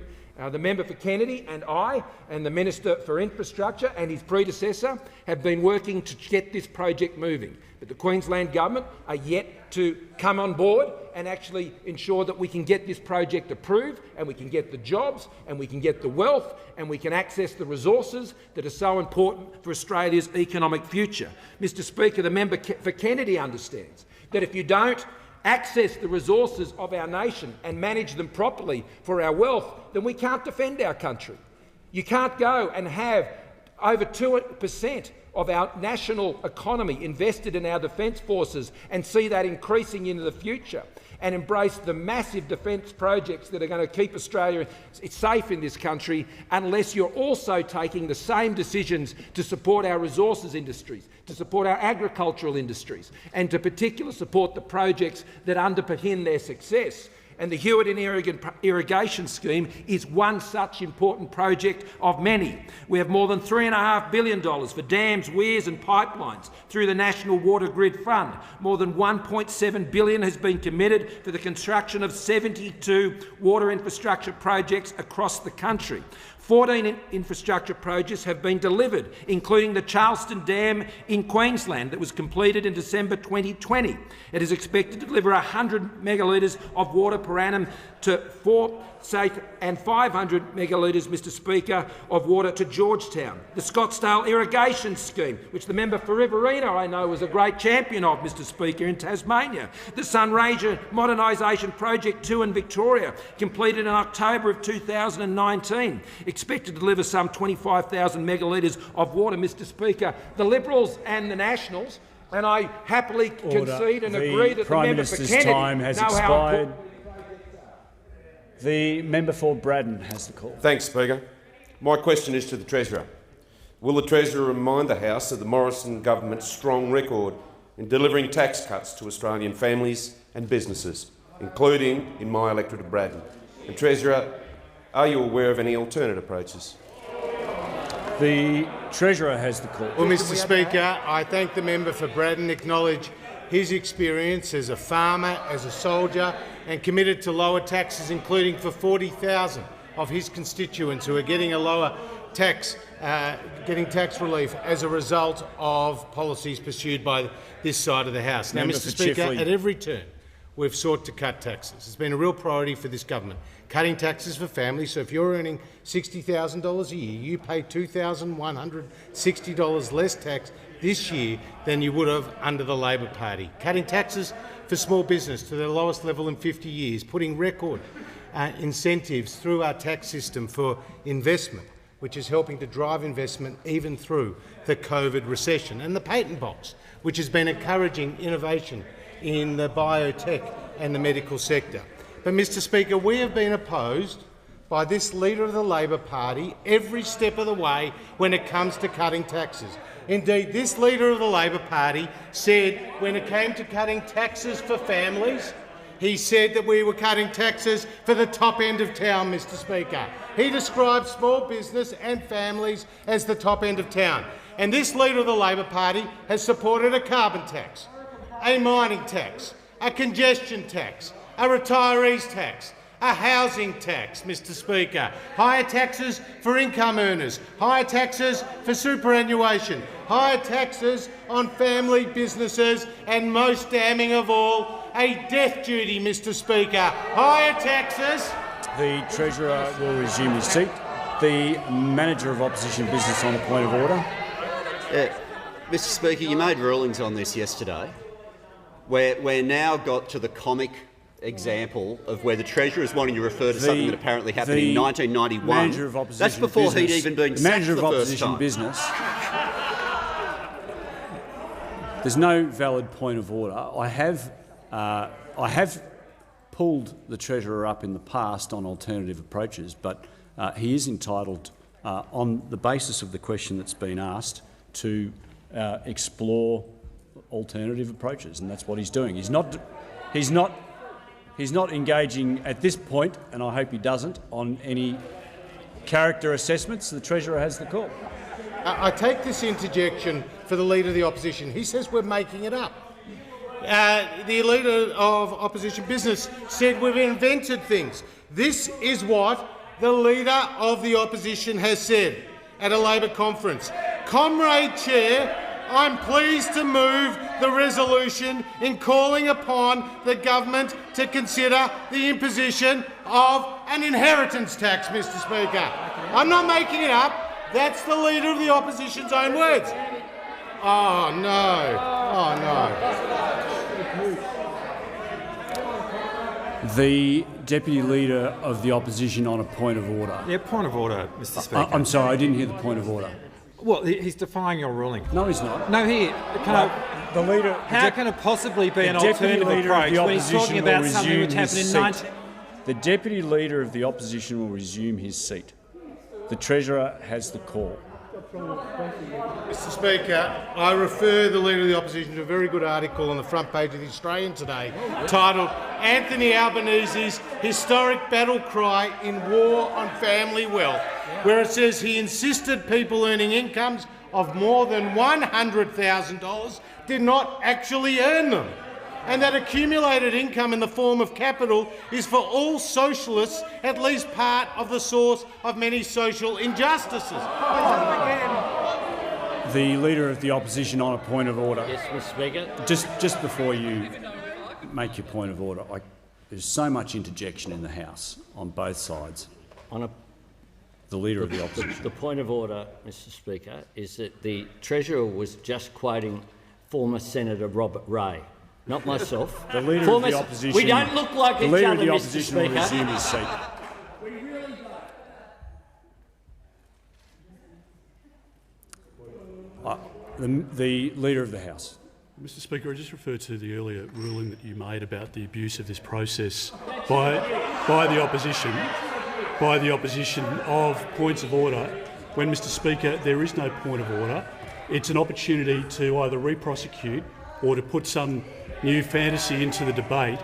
Speaker 3: The member for Kennedy and I and the Minister for Infrastructure and his predecessor have been working to get this project moving. But the Queensland Government are yet to come on board and actually ensure that we can get this project approved and we can get the jobs and we can get the wealth and we can access the resources that are so important for Australia's economic future. Mr Speaker, the member for Kennedy understands that if you don't access the resources of our nation and manage them properly for our wealth, then we can't defend our country. You can't go and have over 2% of our national economy invested in our defence forces and see that increasing into the future and embrace the massive defence projects that are going to keep Australia safe in this country unless you're also taking the same decisions to support our resources industries, to support our agricultural industries and to particularly support the projects that underpin their success. And the Hewenden Irrigation Scheme is one such important project of many. We have more than $3.5 billion for dams, weirs and pipelines through the National Water Grid Fund. More than $1.7 billion has been committed for the construction of 72 water infrastructure projects across the country. 14 infrastructure projects have been delivered, including the Charleston Dam in Queensland that was completed in December 2020. It is expected to deliver 100 megalitres of water per annum to Forsyth and 500 megalitres, Mr Speaker, of water to Georgetown. The Scottsdale Irrigation Scheme, which the member for Riverina I know was a great champion of, Mr Speaker, in Tasmania. The Sunraysia Modernisation Project 2 in Victoria, completed in October of 2019, expected to deliver some 25,000 megalitres of water, Mr Speaker. The Liberals and the Nationals, and I happily concede and agree that the member for Kennedy
Speaker 2: time has expired. The member for Braddon has the call.
Speaker 15: Thanks, Speaker. My question is to the Treasurer. Will the Treasurer remind the House of the Morrison government's strong record in delivering tax cuts to Australian families and businesses, including in my electorate of Braddon? And Treasurer, are you aware of any alternate approaches?
Speaker 2: The Treasurer has the call.
Speaker 6: Well, Mr Speaker, I thank the member for Braddon, acknowledge his experience as a farmer, as a soldier, and committed to lower taxes, including for 40,000 of his constituents who are getting a lower getting tax relief as a result of policies pursued by this side of the House. Now, Mr Speaker, at every turn we've sought to cut taxes. It's been a real priority for this government. Cutting taxes for families, so if you're earning $60,000 a year, you pay $2,160 less tax this year than you would have under the Labor Party. Cutting taxes for small business to their lowest level in 50 years, putting record incentives through our tax system for investment, which is helping to drive investment even through the COVID recession, and the patent box, which has been encouraging innovation in the biotech and the medical sector. But, Mr Speaker, we have been opposed by this Leader of the Labor Party every step of the way when it comes to cutting taxes. Indeed, this Leader of the Labor Party said when it came to cutting taxes for families, he said that we were cutting taxes for the top end of town, Mr Speaker. He described small business and families as the top end of town. And this Leader of the Labor Party has supported a carbon tax, a mining tax, a congestion tax, a retirees tax, a housing tax, Mr Speaker, higher taxes for income earners, higher taxes for superannuation, higher taxes on family businesses, and most damning of all, a death duty, Mr Speaker. Higher taxes.
Speaker 2: The Treasurer will resume his seat. The Manager of Opposition Business on a point of order.
Speaker 7: Mr Speaker, you made rulings on this yesterday. We're now got to the comic example of where the Treasurer is wanting to refer to something that apparently happened in 1991.
Speaker 2: Manager of Opposition
Speaker 7: That's before
Speaker 2: Business,
Speaker 7: he'd even been sacked
Speaker 2: Manager
Speaker 7: the
Speaker 2: of
Speaker 7: first
Speaker 2: Opposition
Speaker 7: time.
Speaker 2: Business. There's no valid point of order. I have pulled the Treasurer up in the past on alternative approaches, but he is entitled, on the basis of the question that's been asked, to explore alternative approaches, and that's what he's doing. He's not engaging at this point, and I hope he doesn't, on any character assessments. The Treasurer has the call.
Speaker 6: I take this interjection for the Leader of the Opposition. He says we're making it up. The Leader of Opposition Business said we've invented things. This is what the Leader of the Opposition has said at a Labor conference. Comrade Chair, I'm pleased to move the resolution in calling upon the government to consider the imposition of an inheritance tax, Mr Speaker. I'm not making it up. That's the Leader of the Opposition's own words. Oh, no. Oh, no.
Speaker 2: The Deputy Leader of the Opposition on a point of order.
Speaker 5: Yeah, point of order, Mr Speaker.
Speaker 2: I'm sorry, I didn't hear the point of order.
Speaker 5: Well, he's defying your ruling.
Speaker 2: No, he's not.
Speaker 5: No,
Speaker 2: the leader.
Speaker 5: How can it possibly be an alternative approach when he's talking about something which happened in 19...
Speaker 2: The Deputy Leader of the Opposition will resume his seat. The Treasurer has the call.
Speaker 6: Mr Speaker, I refer the Leader of the Opposition to a very good article on the front page of The Australian today titled Anthony Albanese's Historic Battle Cry in War on Family Wealth, where it says he insisted people earning incomes of more than $100,000 did not actually earn them, and that accumulated income in the form of capital is for all socialists at least part of the source of many social injustices.
Speaker 2: The Leader of the Opposition on a point of order.
Speaker 4: Yes, Mr Speaker.
Speaker 2: Just before you make your point of order, there's so much interjection in the House on both sides. The Leader of the Opposition.
Speaker 4: The point of order, Mr Speaker, is that the Treasurer was just quoting former Senator Robert Ray, not myself.
Speaker 2: The Leader of the Opposition.
Speaker 4: We don't look like each other, Mr Speaker.
Speaker 2: The Leader of the Opposition will resume his seat. The Leader of the House.
Speaker 13: Mr Speaker, I just refer to the earlier ruling that you made about the abuse of this process by the opposition of points of order. When, Mr Speaker, there is no point of order, it's an opportunity to either re-prosecute or to put some new fantasy into the debate.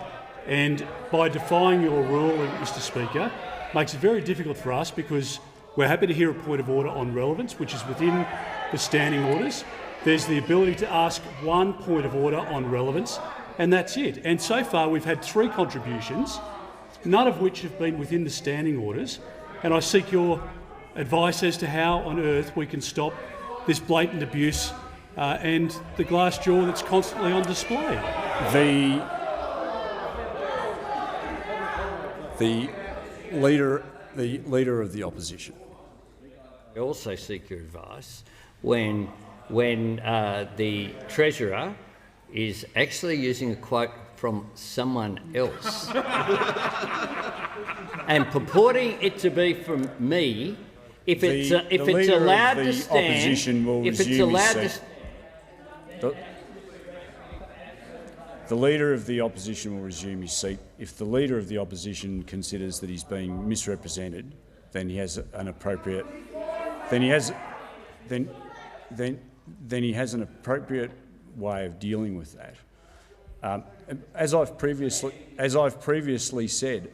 Speaker 13: And by defying your rule, Mr Speaker, makes it very difficult for us, because we're happy to hear a point of order on relevance, which is within the standing orders. There's the ability to ask one point of order on relevance, and that's it. And so far we've had 3 contributions, none of which have been within the standing orders, and I seek your advice as to how on earth we can stop this blatant abuse and the glass jaw that's constantly on display.
Speaker 2: The leader of the opposition.
Speaker 4: I also seek your advice when the Treasurer is actually using a quote from someone else and purporting it to be from me. If it's allowed to stand, if it's allowed to.
Speaker 2: The Leader of the Opposition will resume his seat. If the Leader of the Opposition considers that he's being misrepresented, then he has an appropriate. Then he has an appropriate way of dealing with that. As I've previously said,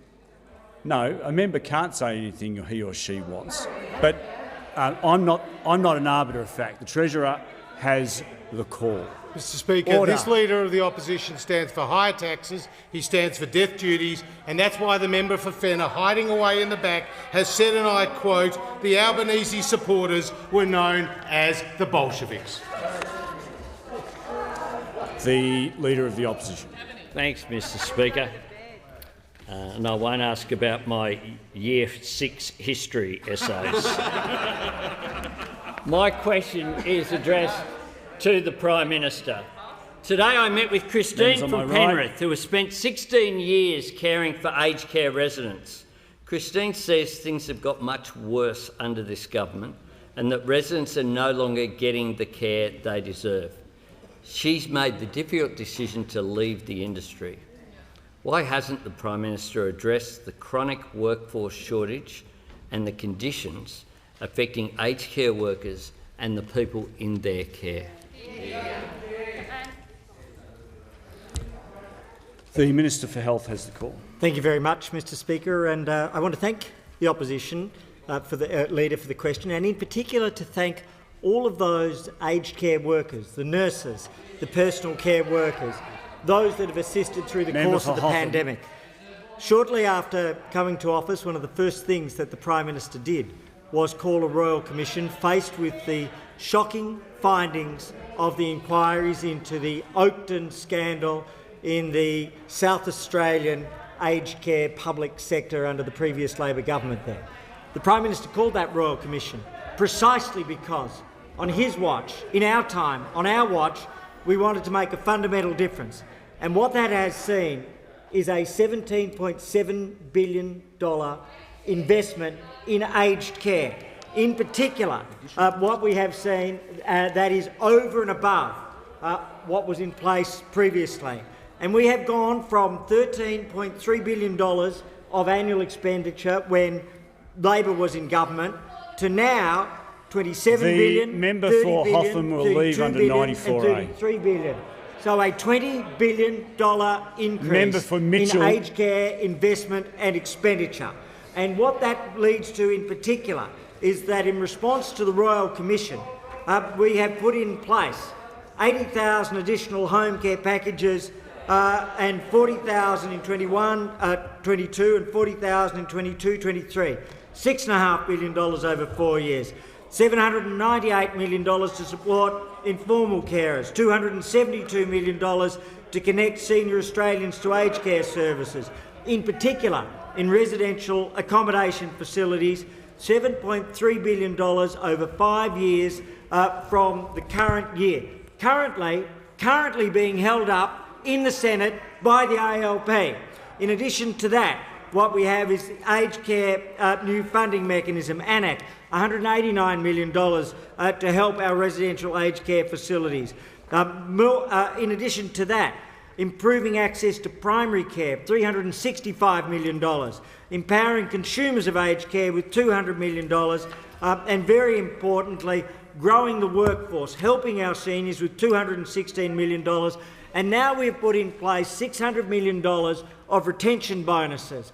Speaker 2: no, a member can't say anything he or she wants. But I'm not an arbiter of fact. The Treasurer has the call.
Speaker 6: Mr Speaker,
Speaker 2: Order.
Speaker 6: This Leader of the Opposition stands for higher taxes, he stands for death duties, and that's why the member for Fenner, hiding away in the back, has said, and I quote, the Albanese supporters were known as the Bolsheviks.
Speaker 2: The Leader of the Opposition.
Speaker 4: Thanks, Mr Speaker. And I won't ask about my Year 6 history essays. My question is addressed to the Prime Minister. Today I met with Christine from Penrith, who has spent 16 years caring for aged care residents. Christine says things have got much worse under this government and that residents are no longer getting the care they deserve. She's made the difficult decision to leave the industry. Why hasn't the Prime Minister addressed the chronic workforce shortage and the conditions affecting aged care workers and the people in their care?
Speaker 2: The Minister for Health has the call.
Speaker 16: Thank you very much, Mr Speaker, and I want to thank the opposition for the Leader for the question, and in particular to thank all of those aged care workers, the nurses, the personal care workers, those that have assisted through the course of the pandemic. Shortly after coming to office, one of the first things that the Prime Minister did was call a Royal Commission faced with the shocking findings of the inquiries into the Oakton scandal in the South Australian aged care public sector under the previous Labor government there. The Prime Minister called that Royal Commission precisely because on his watch, in our time, on our watch, we wanted to make a fundamental difference. And what that has seen is a $17.7 billion investment in aged care. In particular, what we have seen that is over and above what was in place previously. And we have gone from $13.3 billion of annual expenditure when Labor was in government to now $27 billion,
Speaker 2: The member
Speaker 16: $30
Speaker 2: for
Speaker 16: billion,
Speaker 2: Hotham will
Speaker 16: $32
Speaker 2: leave under
Speaker 16: billion
Speaker 2: 94A.
Speaker 16: and $33 billion. So a $20 billion
Speaker 2: Member
Speaker 16: increase
Speaker 2: for Mitchell.
Speaker 16: in aged care investment and expenditure. And what that leads to in particular is that in response to the Royal Commission, we have put in place 80,000 additional home care packages and 40,000 in 21-22 and 40,000 in 22-23. $6.5 billion over 4 years. $798 million to support informal carers, $272 million to connect senior Australians to aged care services, in particular in residential accommodation facilities, $7.3 billion over 5 years from the current year, currently being held up in the Senate by the ALP. In addition to that, what we have is the aged care new funding mechanism, ANAC, $189 million to help our residential aged care facilities. In addition to that, improving access to primary care, $365 million, empowering consumers of aged care with $200 million, and very importantly, growing the workforce, helping our seniors with $216 million, and now we've put in place $600 million of retention bonuses.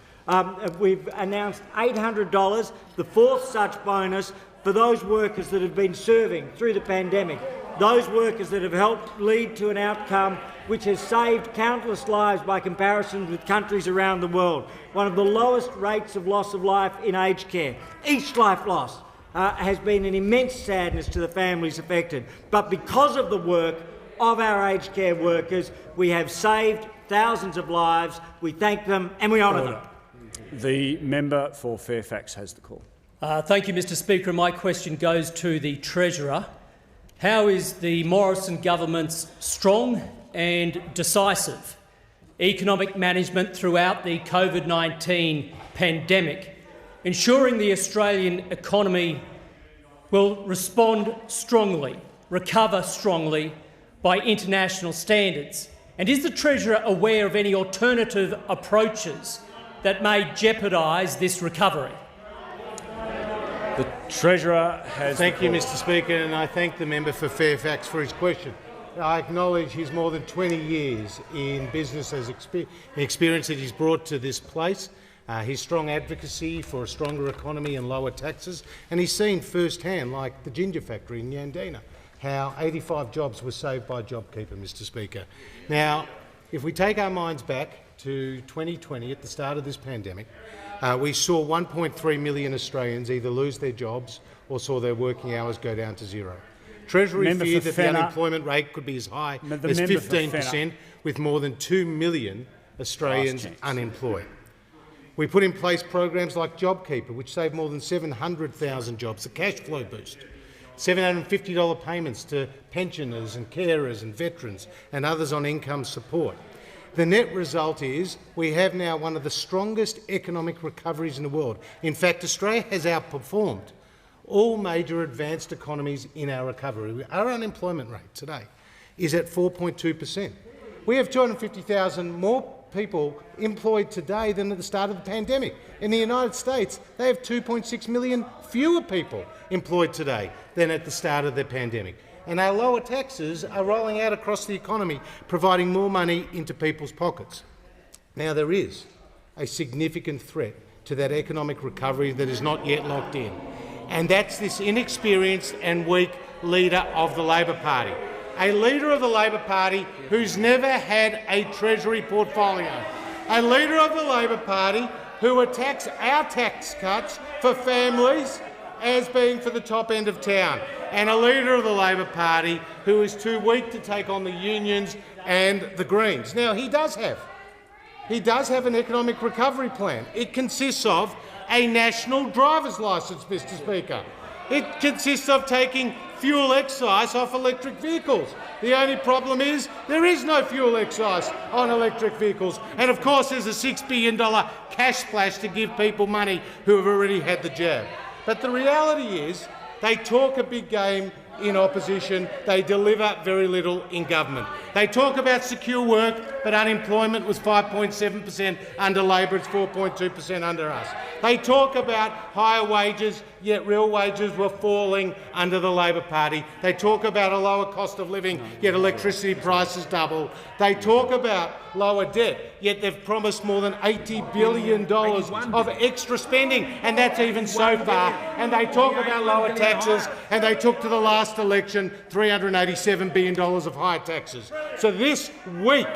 Speaker 16: We've announced $800, the fourth such bonus for those workers that have been serving through the pandemic, those workers that have helped lead to an outcome which has saved countless lives by comparison with countries around the world. One of the lowest rates of loss of life in aged care. Each life lost has been an immense sadness to the families affected. But because of the work of our aged care workers, we have saved thousands of lives. We thank them and we honour them.
Speaker 2: The member for Fairfax has the call.
Speaker 17: Thank you, Mr Speaker. My question goes to the Treasurer. How is the Morrison government's strong and decisive economic management throughout the COVID-19 pandemic ensuring the Australian economy will respond strongly, recover strongly by international standards? And is the Treasurer aware of any alternative approaches that may jeopardise this recovery?
Speaker 2: The Treasurer has...
Speaker 6: Thank you, Mr Speaker, and I thank the member for Fairfax for his question. I acknowledge his more than 20 years in business as experience that he's brought to this place, his strong advocacy for a stronger economy and lower taxes, and he's seen firsthand, like the ginger factory in Yandina, how 85 jobs were saved by JobKeeper, Mr Speaker. Now, if we take our minds back to 2020, at the start of this pandemic, we saw 1.3 million Australians either lose their jobs or saw their working hours go down to zero. Treasury feared that the unemployment rate could be as high as 15%, with more than 2 million Australians unemployed. We put in place programs like JobKeeper, which saved more than 700,000 jobs, the cash flow boost, $750 payments to pensioners and carers and veterans and others on income support. The net result is we have now one of the strongest economic recoveries in the world. In fact, Australia has outperformed all major advanced economies in our recovery. Our unemployment rate today is at 4.2%. We have 250,000 more people employed today than at the start of the pandemic. In the United States, they have 2.6 million fewer people employed today than at the start of the pandemic. And our lower taxes are rolling out across the economy, providing more money into people's pockets. Now, there is a significant threat to that economic recovery that is not yet locked in, and that's this inexperienced and weak leader of the Labor Party. A leader of the Labor Party who's never had a Treasury portfolio. A leader of the Labor Party who attacks our tax cuts for families as being for the top end of town. And a leader of the Labor Party who is too weak to take on the unions and the Greens. Now, he does have an economic recovery plan. It consists of a national driver's licence, Mr Speaker. It consists of taking fuel excise off electric vehicles. The only problem is there is no fuel excise on electric vehicles. And of course there's a $6 billion cash splash to give people money who have already had the jab. But the reality is they talk a big game in opposition, they deliver very little in government. They talk about secure work, but unemployment was 5.7% under Labor, it's 4.2% under us. They talk about higher wages, yet real wages were falling under the Labor Party. They talk about a lower cost of living, yet electricity prices double. They talk about lower debt, yet they've promised more than $80 billion of extra spending, and that's even so far. And they talk about lower taxes, and they took to the last election $387 billion of higher taxes. So this weak,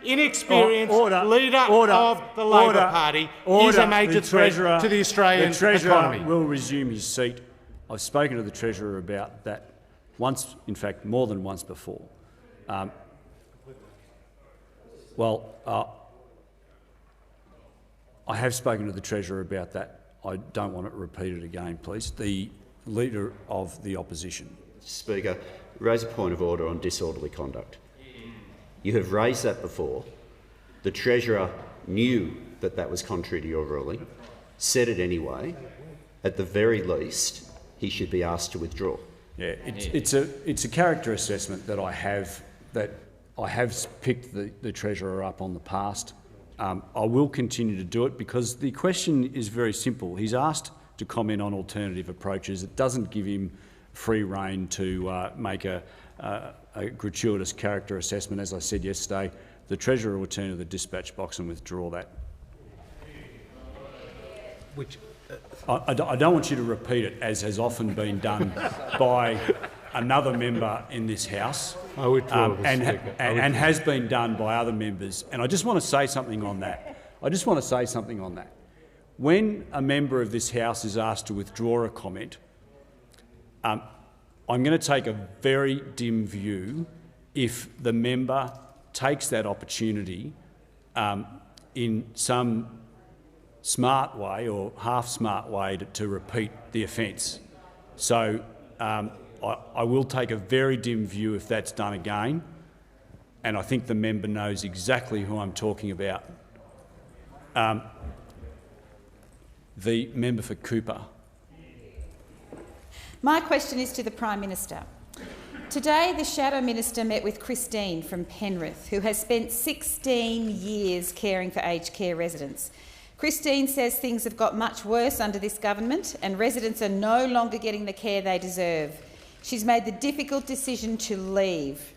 Speaker 6: inexperienced leader of the Labor Party is a major threat to the Australian economy.
Speaker 2: The Treasurer will resume his seat. I've spoken to the Treasurer about that once, in fact, more than once before. I have spoken to the Treasurer about that. I don't want it repeated again, please. The Leader of the Opposition.
Speaker 7: Speaker, raise a point of order on disorderly conduct. You have raised that before. The Treasurer knew that that was contrary to your ruling, said it anyway. At the very least, he should be asked to withdraw.
Speaker 2: Yeah, it's a character assessment that I have picked the Treasurer up on the past. I will continue to do it because the question is very simple. He's asked to comment on alternative approaches. It doesn't give him free rein to make a gratuitous character assessment. As I said yesterday, the Treasurer will return to the dispatch box and withdraw that. I don't want you to repeat it, as has often been done by another member in this House, and has been done by other members. And I just want to say something on that. When a member of this House is asked to withdraw a comment, I'm going to take a very dim view if the member takes that opportunity in some smart way or half-smart way to repeat the offence. So I will take a very dim view if that's done again, and I think the member knows exactly who I'm talking about. The member for Cooper.
Speaker 18: My question is to the Prime Minister. Today, the Shadow Minister met with Christine from Penrith, who has spent 16 years caring for aged care residents. Christine says things have got much worse under this government and residents are no longer getting the care they deserve. She's made the difficult decision to leave.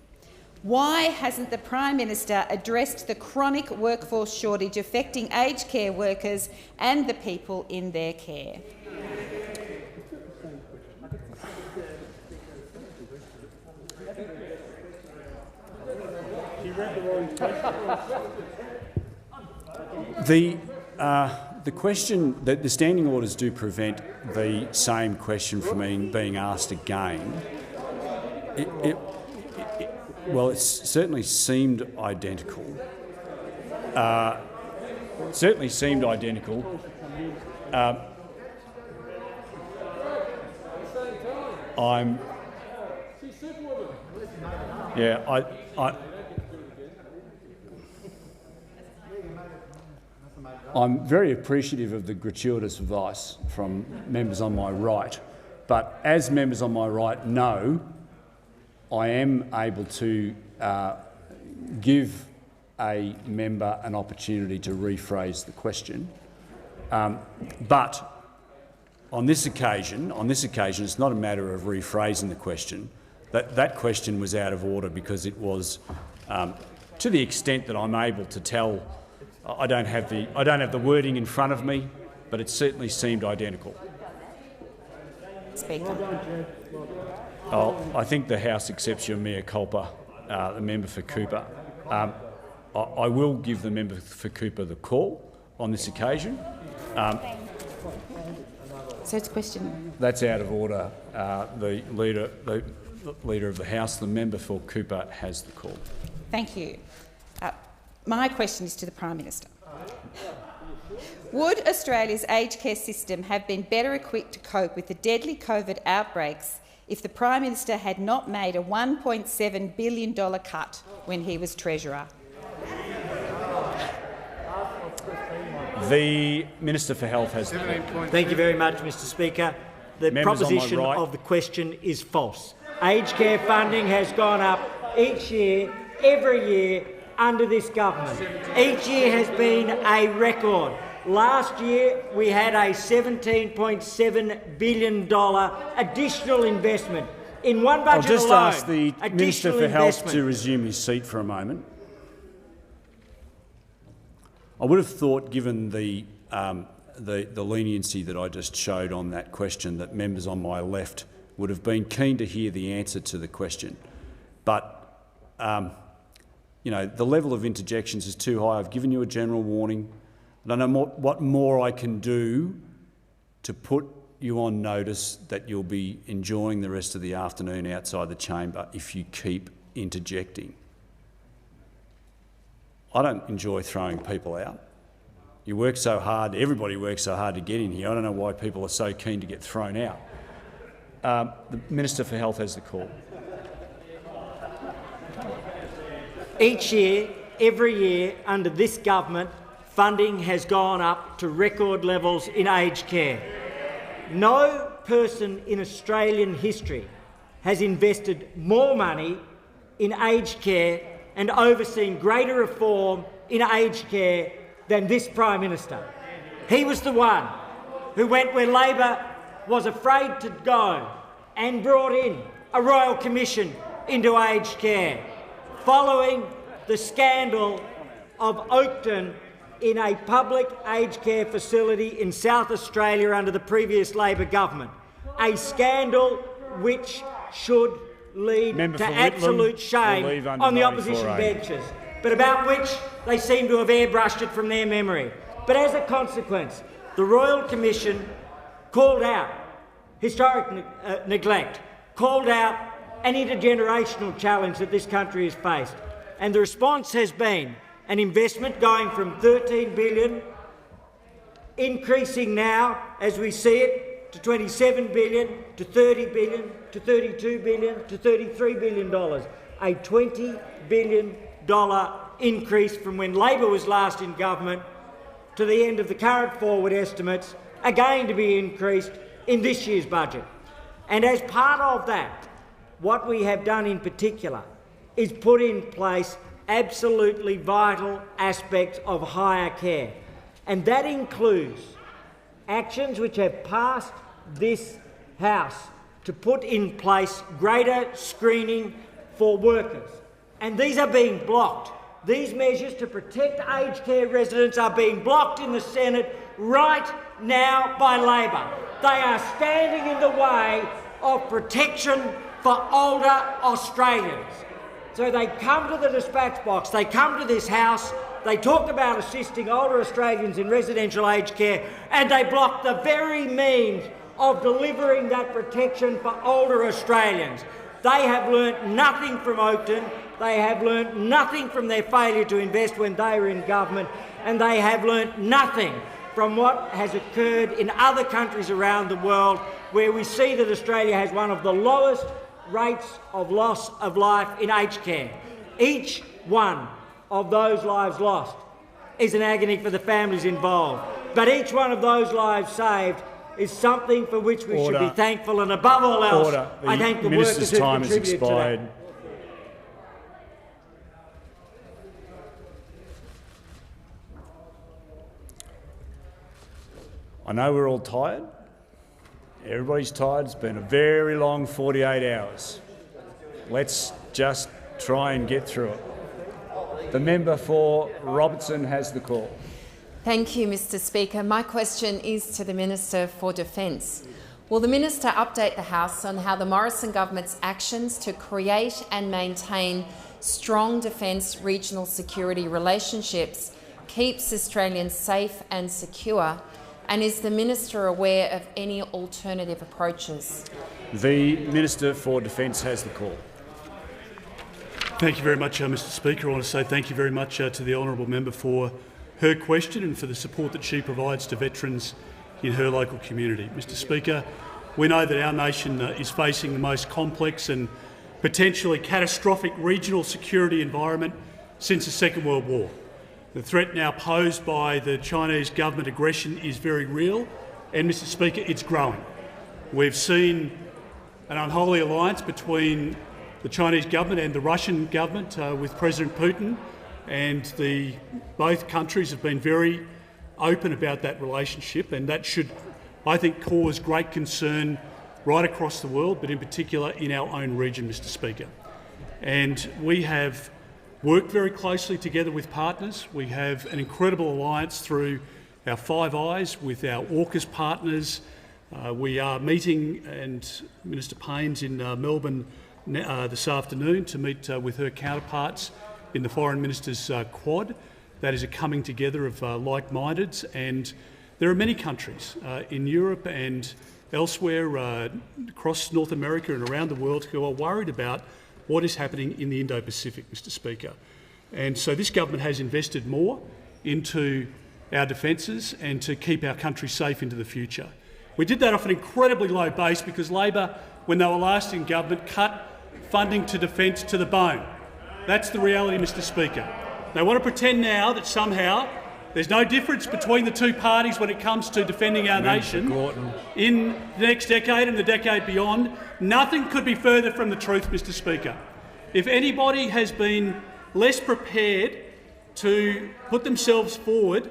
Speaker 18: Why hasn't the Prime Minister addressed the chronic workforce shortage affecting aged care workers and the people in their care?
Speaker 2: The question that the standing orders do prevent the same question from being asked again. Well, it certainly seemed identical. I'm very appreciative of the gratuitous advice from members on my right, but as members on my right know, I am able to give a member an opportunity to rephrase the question. But on this occasion, it's not a matter of rephrasing the question. That question was out of order because it was, to the extent that I'm able to tell. I don't have the wording in front of me, but it certainly seemed identical.
Speaker 18: Speaker.
Speaker 2: I think the House accepts your mea culpa, the member for Cooper. I will give the member for Cooper the call on this occasion.
Speaker 18: So it's a question.
Speaker 2: That's out of order. The leader of the House, the member for Cooper, has the call.
Speaker 18: Thank you. My question is to the Prime Minister. Would Australia's aged care system have been better equipped to cope with the deadly COVID outbreaks if the Prime Minister had not made a $1.7 billion cut when he was Treasurer?
Speaker 2: The Minister for Health has the call.
Speaker 16: Thank you very much, Mr Speaker. The proposition of the question is false. Aged care funding has gone up each year, every year, under this government. Each year has been a record. Last year we had a $17.7 billion additional investment. In one budget
Speaker 2: I'll just
Speaker 16: alone,
Speaker 2: ask the Minister for Health to resume his seat for a moment. I would have thought, given the leniency that I just showed on that question, that members on my left would have been keen to hear the answer to the question. But you know, the level of interjections is too high. I've given you a general warning. I don't know what more I can do to put you on notice that you'll be enjoying the rest of the afternoon outside the chamber if you keep interjecting. I don't enjoy throwing people out. You work so hard, everybody works so hard to get in here. I don't know why people are so keen to get thrown out. The Minister for Health has the call.
Speaker 16: Each year, every year, under this government, funding has gone up to record levels in aged care. No person in Australian history has invested more money in aged care and overseen greater reform in aged care than this Prime Minister. He was the one who went where Labor was afraid to go and brought in a Royal Commission into aged care, following the scandal of Oakton in a public aged care facility in South Australia under the previous Labor government, a scandal which should lead to absolute shame on the opposition benches, but about which they seem to have airbrushed it from their memory. But as a consequence, the Royal Commission called out historic neglect, called out an intergenerational challenge that this country has faced. And the response has been an investment going from $13 billion, increasing now, as we see it, to $27 billion, to $30 billion, to $32 billion, to $33 billion. A $20 billion increase from when Labor was last in government to the end of the current forward estimates are going to be increased in this year's budget. And as part of that, what we have done in particular is put in place absolutely vital aspects of higher care. And that includes actions which have passed this House to put in place greater screening for workers. And these are being blocked. These measures to protect aged care residents are being blocked in the Senate right now by Labor. They are standing in the way of protection for older Australians. So they come to the dispatch box, they come to this House, they talk about assisting older Australians in residential aged care, and they block the very means of delivering that protection for older Australians. They have learnt nothing from Oakton, they have learnt nothing from their failure to invest when they were in government, and they have learnt nothing from what has occurred in other countries around the world, where we see that Australia has one of the lowest rates of loss of life in aged care. Each one of those lives lost is an agony for the families involved, but each one of those lives saved is something for which we should be thankful, and above all else, I thank the workers who contributed to that.
Speaker 2: I know we're all tired. Everybody's tired. It's been a very long 48 hours. Let's just try and get through it. The member for Robertson has the call.
Speaker 19: Thank you, Mr Speaker. My question is to the Minister for Defence. Will the Minister update the House on how the Morrison government's actions to create and maintain strong defence regional security relationships keeps Australians safe and secure? And is the Minister aware of any alternative approaches?
Speaker 2: The Minister for Defence has the call.
Speaker 13: Thank you very much, Mr Speaker. I want to say thank you very much to the honourable member for her question and for the support that she provides to veterans in her local community. Mr Speaker, we know that our nation is facing the most complex and potentially catastrophic regional security environment since the Second World War. The threat now posed by the Chinese government aggression is very real, and, Mr Speaker, it's growing. We've seen an unholy alliance between the Chinese government and the Russian government with President Putin, and both countries have been very open about that relationship, and that should, I think, cause great concern right across the world, but in particular in our own region, Mr Speaker. And we have worked very closely together with partners. We have an incredible alliance through our Five Eyes with our AUKUS partners. We are meeting, and Minister Payne's in Melbourne this afternoon to meet with her counterparts in the Foreign Ministers' Quad. That is a coming together of like-mindeds, and there are many countries in Europe and elsewhere across North America and around the world who are worried about what is happening in the Indo-Pacific, Mr Speaker. And so this government has invested more into our defences and to keep our country safe into the future. We did that off an incredibly low base because Labor, when they were last in government, cut funding to defence to the bone. That's the reality, Mr Speaker. They want to pretend now that somehow there's no difference between the two parties when it comes to defending our nation in the next decade and the decade beyond. Nothing could be further from the truth, Mr Speaker. If anybody has been less prepared to put themselves forward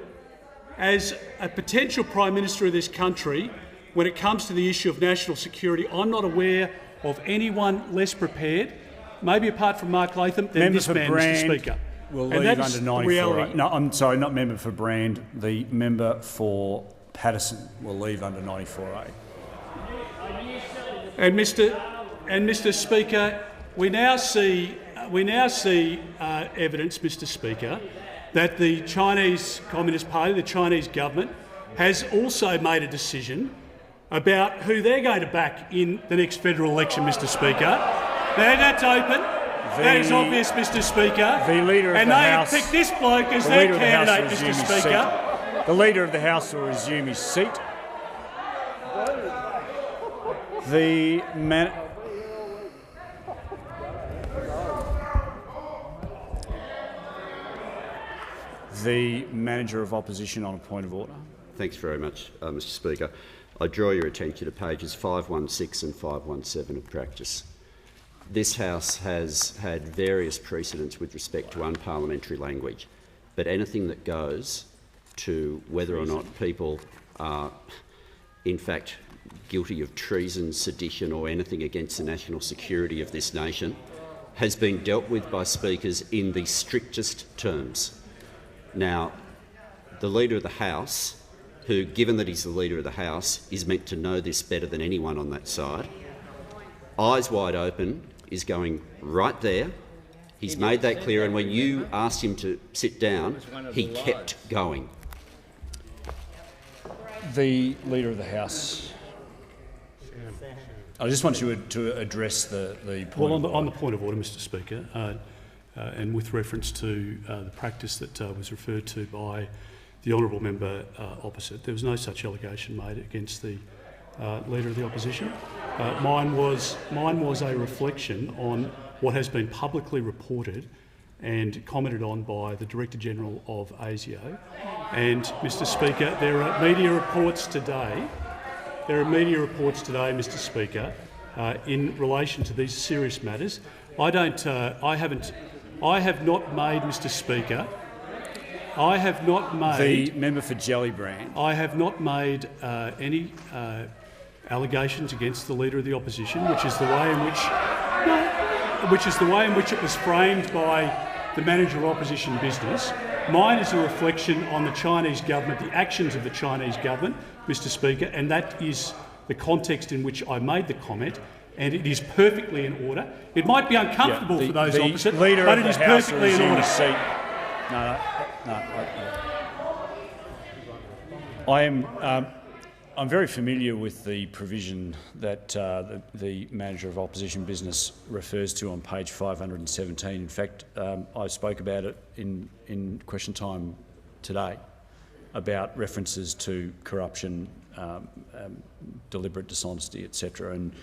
Speaker 13: as a potential Prime Minister of this country when it comes to the issue of national security, I'm not aware of anyone less prepared, maybe apart from Mark Latham, than this man, Mr Speaker.
Speaker 2: Will leave under 94A. No, I'm sorry, not member for Brand. The member for Patterson will leave under 94A.
Speaker 13: And Mr Speaker, we now see evidence, Mr Speaker, that the Chinese Communist Party, the Chinese government, has also made a decision about who they're going to back in the next federal election, Mr Speaker. Now, that's open. That is obvious, Mr Speaker.
Speaker 2: The Leader of the House...
Speaker 13: And they have picked this bloke as their candidate, Mr Speaker.
Speaker 2: The Leader of the House will resume his seat. The Manager of Opposition on a point of order.
Speaker 7: Thanks very much, Mr Speaker. I draw your attention to pages 516 and 517 of practice. This House has had various precedents with respect to unparliamentary language, but anything that goes to whether or not people are in fact guilty of treason, sedition or anything against the national security of this nation has been dealt with by speakers in the strictest terms. Now, the Leader of the House, who, given that he's the Leader of the House, is meant to know this better than anyone on that side, eyes wide open, is going right there. He's made that clear, and when you asked him to sit down, he kept going.
Speaker 2: The Leader of the House. I just want you to address the point.
Speaker 13: Well, on the point of order, Mr Speaker, and with reference to the practice that was referred to by the honourable member opposite, there was no such allegation made against the Leader of the Opposition. Mine was a reflection on what has been publicly reported and commented on by the Director-General of ASIO. And, Mr Speaker, there are media reports today, Mr Speaker, in relation to these serious matters. I have not made, Mr Speaker, I have not made...
Speaker 2: The member for Jellybrand.
Speaker 13: I have not made any allegations against the Leader of the Opposition, which is the way in which it was framed by the Manager of Opposition Business. Mine is a reflection on the Chinese government, the actions of the Chinese government, Mr Speaker, and that is the context in which I made the comment, and it is perfectly in order. It might be uncomfortable for those opposite, but it is perfectly in order.
Speaker 2: I'm very familiar with the provision that the Manager of Opposition Business refers to on page 517. In fact, I spoke about it in question time today, about references to corruption, deliberate dishonesty, etc. And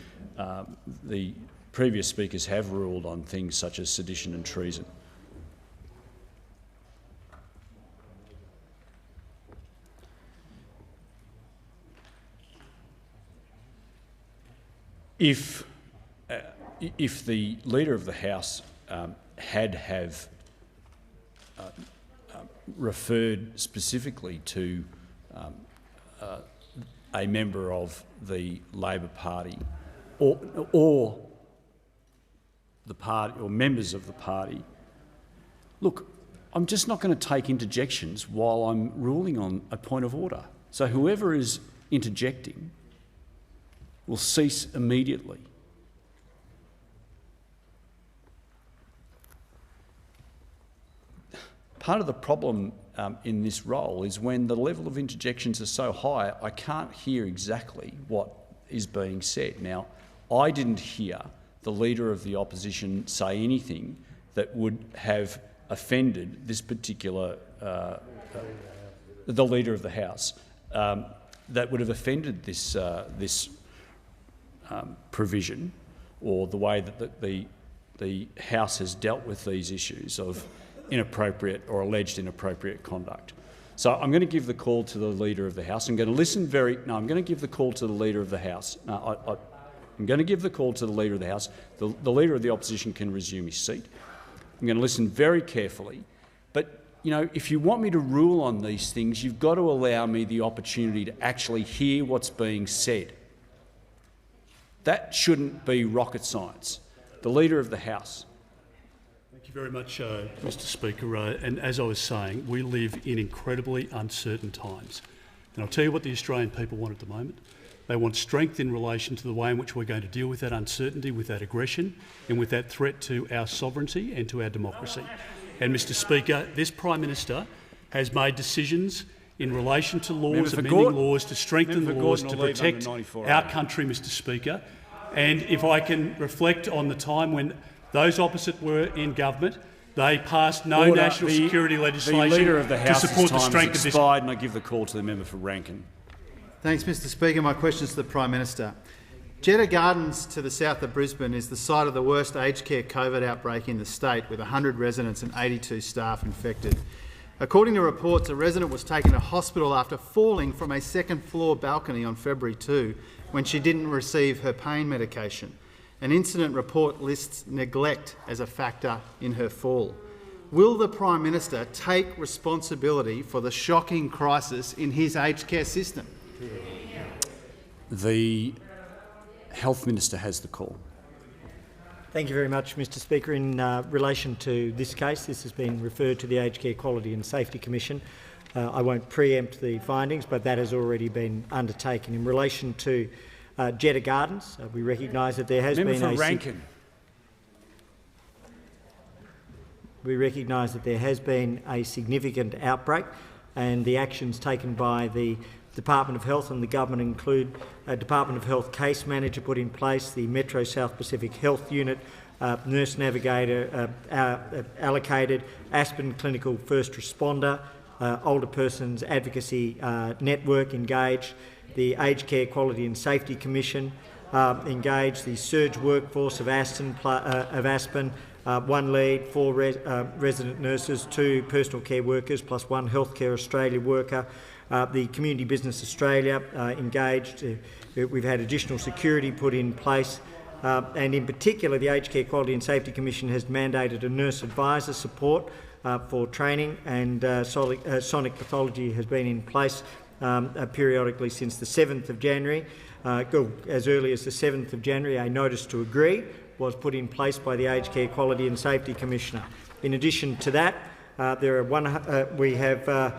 Speaker 2: the previous speakers have ruled on things such as sedition and treason. If the Leader of the House had referred specifically to a member of the Labor Party or the party or members of the party, look, I'm just not going to take interjections while I'm ruling on a point of order. So whoever is interjecting will cease immediately. Part of the problem in this role is when the level of interjections are so high, I can't hear exactly what is being said. Now, I didn't hear the Leader of the Opposition say anything that would have offended this particular, the Leader of the House, that would have offended this provision, or the way that the House has dealt with these issues of inappropriate or alleged inappropriate conduct. So I'm going to give the call to the Leader of the House. I'm going to listen I'm going to give the call to the Leader of the House. I'm going to give the call to the Leader of the House. The Leader of the Opposition can resume his seat. I'm going to listen very carefully. But, you know, if you want me to rule on these things, you've got to allow me the opportunity to actually hear what's being said. That shouldn't be rocket science. The Leader of the House.
Speaker 13: Thank you very much, Mr Speaker. And as I was saying, we live in incredibly uncertain times. And I'll tell you what the Australian people want at the moment. They want strength in relation to the way in which we're going to deal with that uncertainty, with that aggression and with that threat to our sovereignty and to our democracy. And, Mr Speaker, this Prime Minister has made decisions in relation to laws, amending laws to strengthen the laws to protect our country, Mr Speaker. And if I can reflect on the time when those opposite were in government, they passed no national security legislation
Speaker 2: the Leader of the House
Speaker 13: to support the strength of this.
Speaker 2: And I give the call to the member for Rankin.
Speaker 20: Thanks, Mr Speaker. My question is to the Prime Minister. Jeddah Gardens to the south of Brisbane is the site of the worst aged care COVID outbreak in the state, with 100 residents and 82 staff infected. According to reports, a resident was taken to hospital after falling from a second-floor balcony on February 2 when she didn't receive her pain medication. An incident report lists neglect as a factor in her fall. Will the Prime Minister take responsibility for the shocking crisis in his aged care system?
Speaker 2: The Health Minister has the call.
Speaker 16: Thank you very much, Mr Speaker. In relation to this case, this has been referred to the Aged Care Quality and Safety Commission. I won't preempt the findings, but that has already been undertaken. In relation to Jeddah Gardens, we recognise that there has been a significant outbreak, and the actions taken by the Department of Health and the government include a Department of Health case manager put in place, the Metro South Pacific Health Unit, nurse navigator allocated, Aspen Clinical First Responder, Older Persons Advocacy Network engaged, the Aged Care Quality and Safety Commission engaged, the Surge Workforce of Aspen, 1 lead, 4 resident nurses, 2 personal care workers plus 1 Healthcare Australia worker. The Community Business Australia engaged. We've had additional security put in place, and in particular the Aged Care Quality and Safety Commission has mandated a nurse advisor support for training, and sonic pathology has been in place periodically since the 7th of January. As early as the 7th of January, a notice to agree was put in place by the Aged Care Quality and Safety Commissioner. In addition to that, we have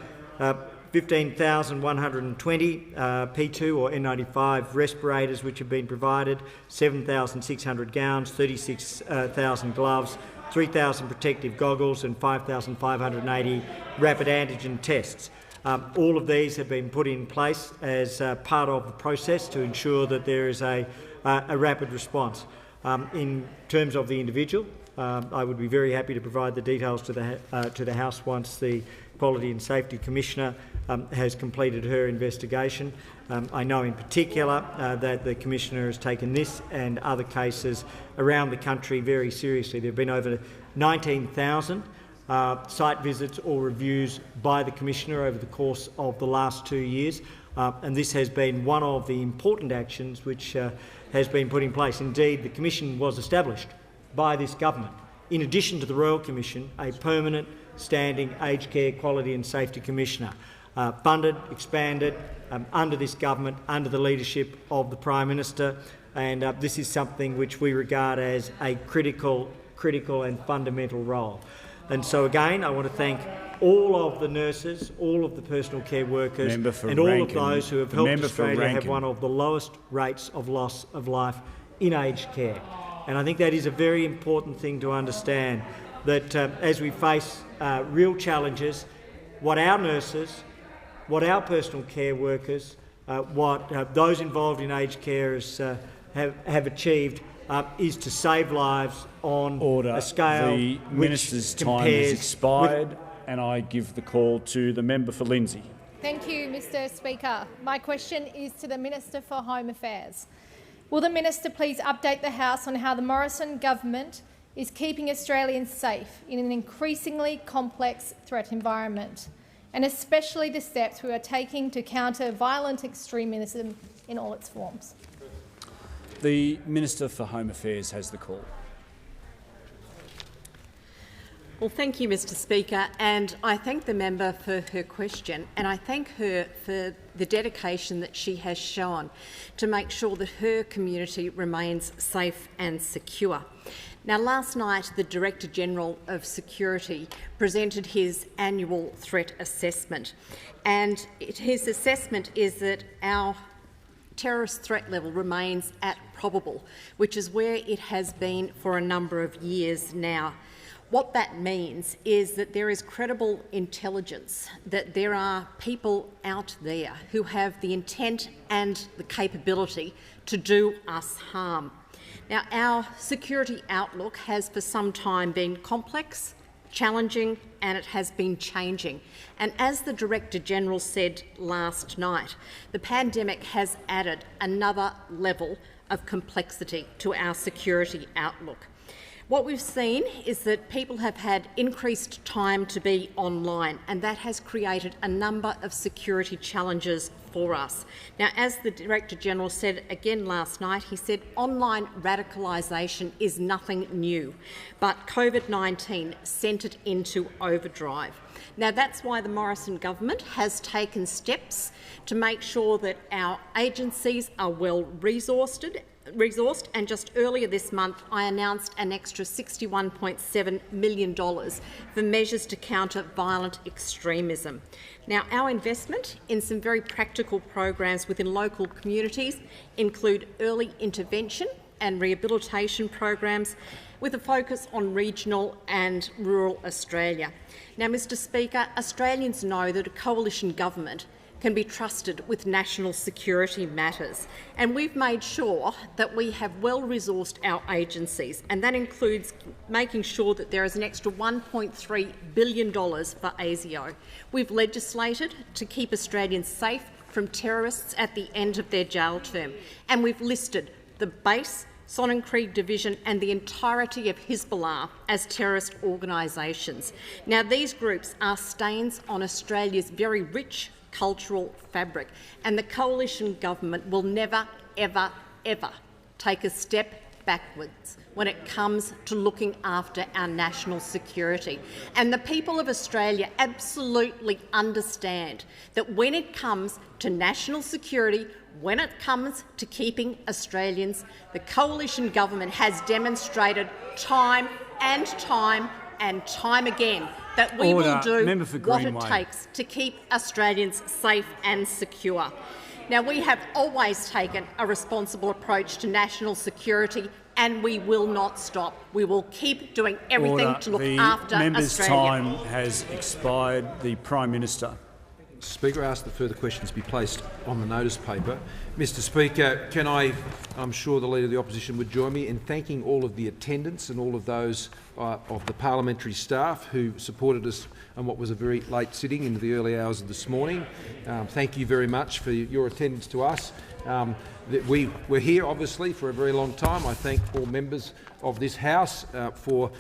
Speaker 16: 15,120 P2 or N95 respirators which have been provided, 7,600 gowns, 36,000 gloves, 3,000 protective goggles and 5,580 rapid antigen tests. All of these have been put in place as part of the process to ensure that there is a rapid response. In terms of the individual, I would be very happy to provide the details to the House once the Quality and Safety Commissioner has completed her investigation. I know in particular that the Commissioner has taken this and other cases around the country very seriously. There have been over 19,000 site visits or reviews by the Commissioner over the course of the last 2 years, and this has been one of the important actions which has been put in place. Indeed, the Commission was established by this government. In addition to the Royal Commission, a permanent standing Aged Care Quality and Safety Commissioner, funded, expanded under this government, under the leadership of the Prime Minister, and this is something which we regard as a critical and fundamental role. And so again, I want to thank all of the nurses, all of the personal care workers and all of those who have helped Australia have one of the lowest rates of loss of life in aged care. And I think that is a very important thing to understand, that as we face real challenges, what our nurses, what our personal care workers, what those involved in aged care have achieved is to save lives on a scale
Speaker 2: The Minister's time has expired, and I give the call to the member for Lindsay.
Speaker 21: Thank you, Mr Speaker. My question is to the Minister for Home Affairs. Will the Minister please update the House on how the Morrison government is keeping Australians safe in an increasingly complex threat environment, and especially the steps we are taking to counter violent extremism in all its forms?
Speaker 2: The Minister for Home Affairs has the call.
Speaker 22: Well, thank you, Mr Speaker, and I thank the member for her question, and I thank her for the dedication that she has shown to make sure that her community remains safe and secure. Now, last night, the Director-General of Security presented his annual threat assessment, and his assessment is that our terrorist threat level remains at probable, which is where it has been for a number of years now. What that means is that there is credible intelligence, that there are people out there who have the intent and the capability to do us harm. Now, our security outlook has for some time been complex, challenging, and it has been changing. And as the Director-General said last night, the pandemic has added another level of complexity to our security outlook. What we've seen is that people have had increased time to be online, and that has created a number of security challenges for us. Now, as the Director-General said again last night, he said online radicalisation is nothing new, but COVID-19 sent it into overdrive. Now, that's why the Morrison government has taken steps to make sure that our agencies are well resourced, and just earlier this month I announced an extra $61.7 million for measures to counter violent extremism. Now, our investment in some very practical programs within local communities include early intervention and rehabilitation programs with a focus on regional and rural Australia. Now, Mr Speaker, Australians know that a coalition government can be trusted with national security matters, and we've made sure that we have well-resourced our agencies, and that includes making sure that there is an extra $1.3 billion for ASIO. We've legislated to keep Australians safe from terrorists at the end of their jail term, and we've listed the base, Sonnenkrieg Division and the entirety of Hezbollah as terrorist organisations. Now, these groups are stains on Australia's very rich cultural fabric, and the coalition government will never, ever, ever take a step backwards when it comes to looking after our national security. And the people of Australia absolutely understand that when it comes to national security, when it comes to keeping Australians, the coalition government has demonstrated time and time and time again that we will do what it takes to keep Australians safe and secure. Now, we have always taken a responsible approach to national security, and we will not stop. We will keep doing everything to look after Australia.
Speaker 2: The member's time has expired. The Prime Minister.
Speaker 3: Speaker, I ask that further questions be placed on the notice paper. Mr Speaker, I'm sure the Leader of the Opposition would join me in thanking all of the attendants and all of those of the parliamentary staff who supported us on what was a very late sitting into the early hours of this morning. Thank you very much for your attendance to us. We were here, obviously, for a very long time. I thank all members of this House for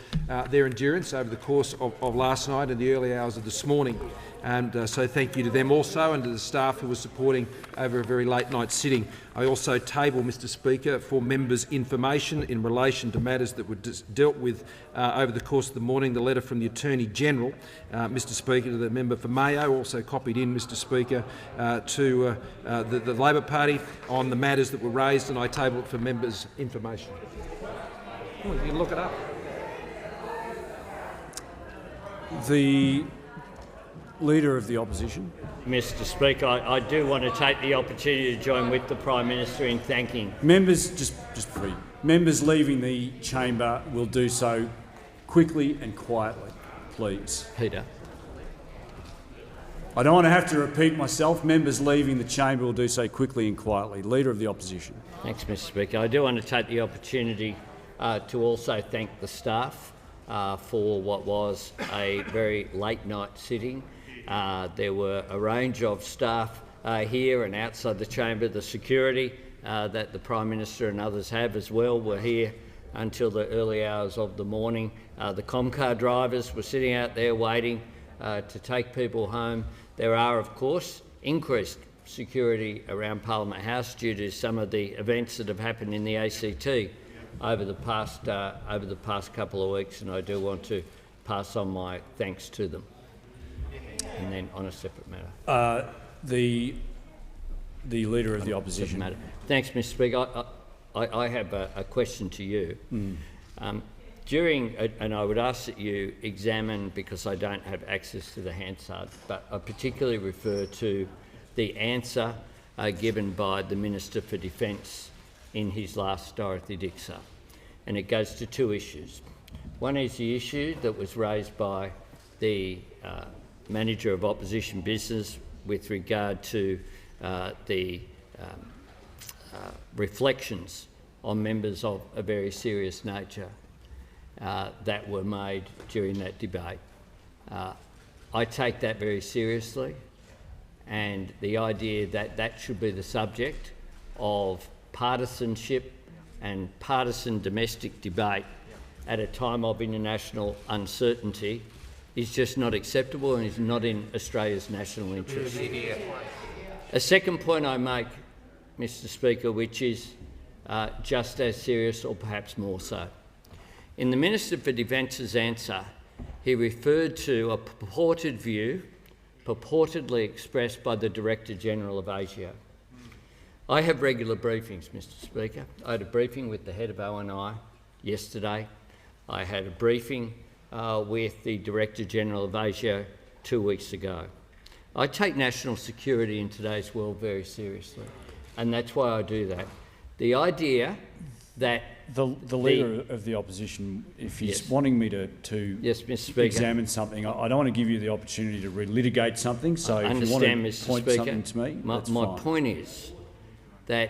Speaker 3: their endurance over the course of last night and the early hours of this morning. And so thank you to them also and to the staff who were supporting over a very late night sitting. I also table, Mr Speaker, for members' information in relation to matters that were dealt with over the course of the morning, the letter from the Attorney-General, Mr Speaker, to the member for Mayo, also copied in, Mr Speaker, to the Labor Party on the matters that were raised, and I table it for members' information. Oh, you can look it up.
Speaker 2: The Leader of the Opposition.
Speaker 4: Mr Speaker, I do want to take the opportunity to join with the Prime Minister in thanking
Speaker 2: members. Members leaving the chamber will do so quickly and quietly, please.
Speaker 4: Peter.
Speaker 2: I don't want to have to repeat myself. Members leaving the chamber will do so quickly and quietly. Leader of the Opposition.
Speaker 4: Thanks, Mr Speaker. I do want to take the opportunity to also thank the staff for what was a very late night sitting. There were a range of staff here and outside the chamber. The security that the Prime Minister and others have as well were here until the early hours of the morning. The Comcar drivers were sitting out there waiting to take people home. There are, of course, increased security around Parliament House due to some of the events that have happened in the ACT over the past couple of weeks, and I do want to pass on my thanks to them. And then on a separate matter.
Speaker 2: The Leader of the Opposition.
Speaker 4: Matter. Thanks, Mr Speaker. I have a question to you. And I would ask that you examine, because I don't have access to the Hansard, but I particularly refer to the answer given by the Minister for Defence in his last Dorothy Dixer. And it goes to two issues. One is the issue that was raised by the Manager of Opposition Business with regard to the reflections on members of a very serious nature that were made during that debate. I take that very seriously, and the idea that that should be the subject of partisanship and partisan domestic debate at a time of international uncertainty is just not acceptable and is not in Australia's national interest. A second point I make, Mr Speaker, which is just as serious or perhaps more so. In the Minister for Defence's answer, he referred to a purported view, purportedly expressed by the Director-General of ASIO. I have regular briefings, Mr Speaker. I had a briefing with the head of ONI yesterday. I had a briefing with the Director-General of ASIO 2 weeks ago. I take national security in today's world very seriously, and that's why I do that. The idea that
Speaker 2: the Leader of the Opposition, if he's wanting me to
Speaker 4: yes, Mr. Speaker,
Speaker 2: examine something, I don't want to give you the opportunity to relitigate something, so if you want to
Speaker 4: Mr.
Speaker 2: point
Speaker 4: Speaker,
Speaker 2: something to me, that's
Speaker 4: my
Speaker 2: fine.
Speaker 4: point is that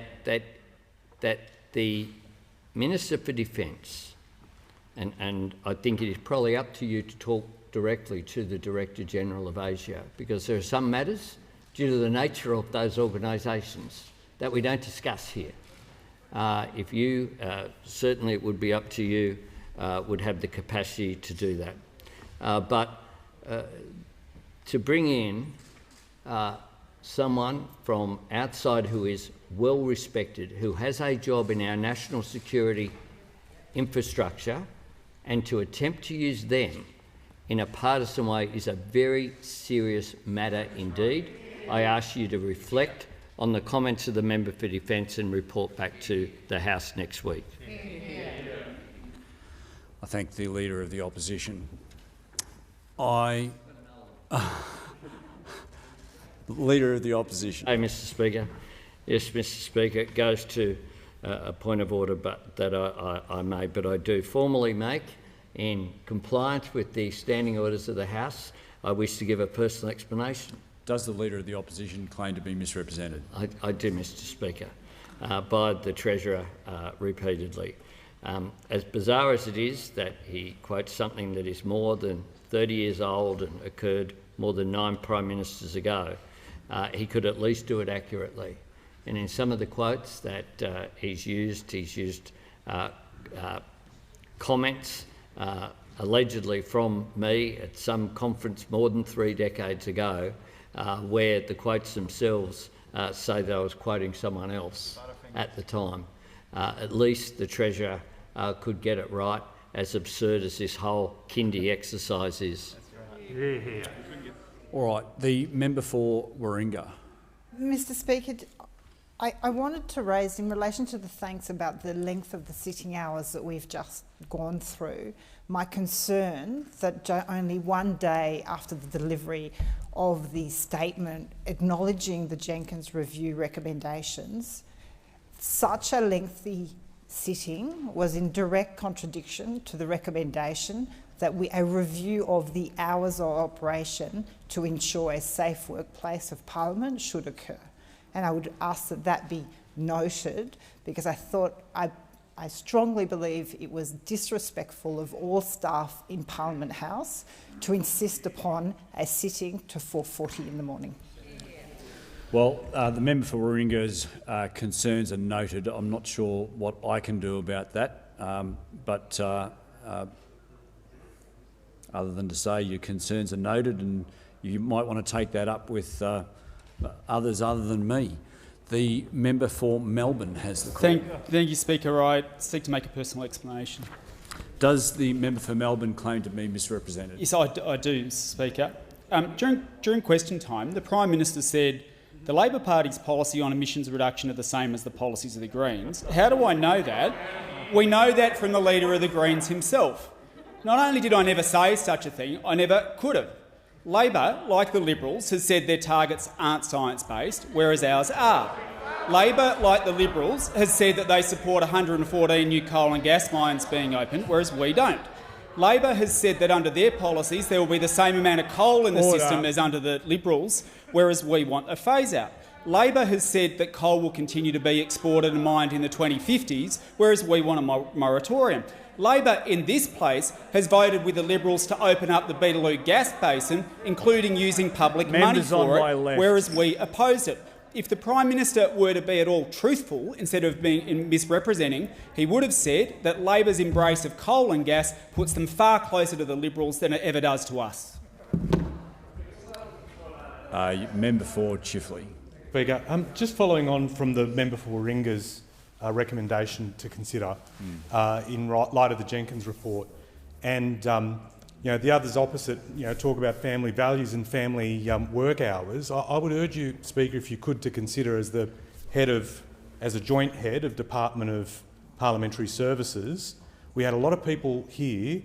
Speaker 4: the Minister for Defence, and I think it is probably up to you to talk directly to the Director-General of ASIO, because there are some matters, due to the nature of those organisations, that we don't discuss here. If you, certainly it would be up to you, would have the capacity to do that. But to bring in someone from outside who is well respected, who has a job in our national security infrastructure, and to attempt to use them in a partisan way is a very serious matter indeed. I ask you to reflect on the comments of the Member for Defence and report back to the House next week.
Speaker 2: I thank the Leader of the Opposition. Leader of the Opposition.
Speaker 4: Hey, Mr Speaker. Yes, Mr Speaker, it goes to a point of order that I made, but I do formally make, in compliance with the standing orders of the House, I wish to give a personal explanation.
Speaker 2: Does the Leader of the Opposition claim to be misrepresented?
Speaker 4: I do, Mr Speaker, by the Treasurer repeatedly. As bizarre as it is that he quotes something that is more than 30 years old and occurred more than 9 Prime Ministers ago, he could at least do it accurately. And in some of the quotes that he's used comments allegedly from me at some conference more than 3 decades ago, where the quotes themselves say that I was quoting someone else at the time. At least the Treasurer could get it right, as absurd as this whole kindy exercise is.
Speaker 2: All right, the member for Warringah.
Speaker 1: Mr Speaker, I wanted to raise, in relation to the thanks about the length of the sitting hours that we've just gone through, my concern that only one day after the delivery of the statement acknowledging the Jenkins Review recommendations, such a lengthy sitting was in direct contradiction to the recommendation that a review of the hours of operation to ensure a safe workplace of Parliament should occur. And I would ask that that be noted, because I strongly believe it was disrespectful of all staff in Parliament House to insist upon a sitting to 4:40 in the morning.
Speaker 2: Well, the member for Warringah's concerns are noted. I'm not sure what I can do about that, but other than to say your concerns are noted, and you might want to take that up with others other than me. The member for Melbourne has the call.
Speaker 8: Thank you, Speaker. I seek to make a personal explanation.
Speaker 2: Does the member for Melbourne claim to be misrepresented?
Speaker 8: Yes, I do, Mr Speaker. During question time, the Prime Minister said the Labor Party's policy on emissions reduction are the same as the policies of the Greens. How do I know that? We know that from the Leader of the Greens himself. Not only did I never say such a thing, I never could have. Labor, like the Liberals, has said their targets aren't science-based, whereas ours are. Labor, like the Liberals, has said that they support 114 new coal and gas mines being opened, whereas we don't. Labor has said that under their policies there will be the same amount of coal in the system as under the Liberals, whereas we want a phase-out. Labor has said that coal will continue to be exported and mined in the 2050s, whereas we want a moratorium. Labor in this place has voted with the Liberals to open up the Beetaloo gas basin, including using public money for it, whereas we opposed it. If the Prime Minister were to be at all truthful, instead of being misrepresenting, he would have said that Labor's embrace of coal and gas puts them far closer to the Liberals than it ever does to us.
Speaker 2: Member for Chifley.
Speaker 9: Speaker, just following on from the member for Warringah's recommendation to consider in light of the Jenkins report, and the others opposite, talk about family values and family work hours. I would urge you, Speaker, if you could, to consider as a joint head of Department of Parliamentary Services, we had a lot of people here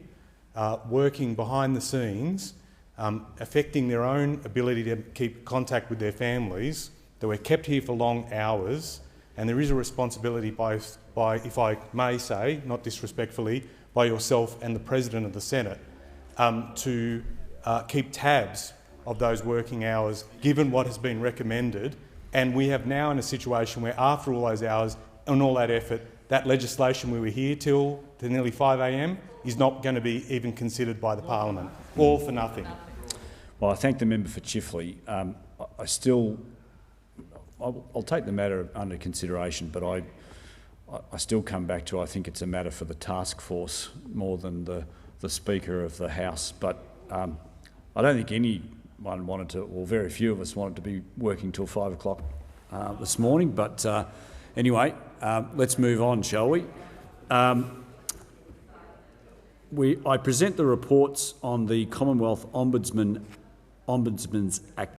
Speaker 9: working behind the scenes, affecting their own ability to keep contact with their families, that were kept here for long hours, and there is a responsibility by, if I may say, not disrespectfully, by yourself and the President of the Senate to keep tabs of those working hours, given what has been recommended. And we have now in a situation where, after all those hours and all that effort, that legislation we were here till nearly 5 a.m. is not going to be even considered by the Parliament. All for nothing.
Speaker 2: Well, I thank the member for Chifley. I'll take the matter under consideration, but I still come back to, I think it's a matter for the task force more than the Speaker of the House. But I don't think anyone wanted to, or very few of us wanted to be working till 5 o'clock this morning. But anyway, let's move on, shall we? I present the reports on the Commonwealth Ombudsman's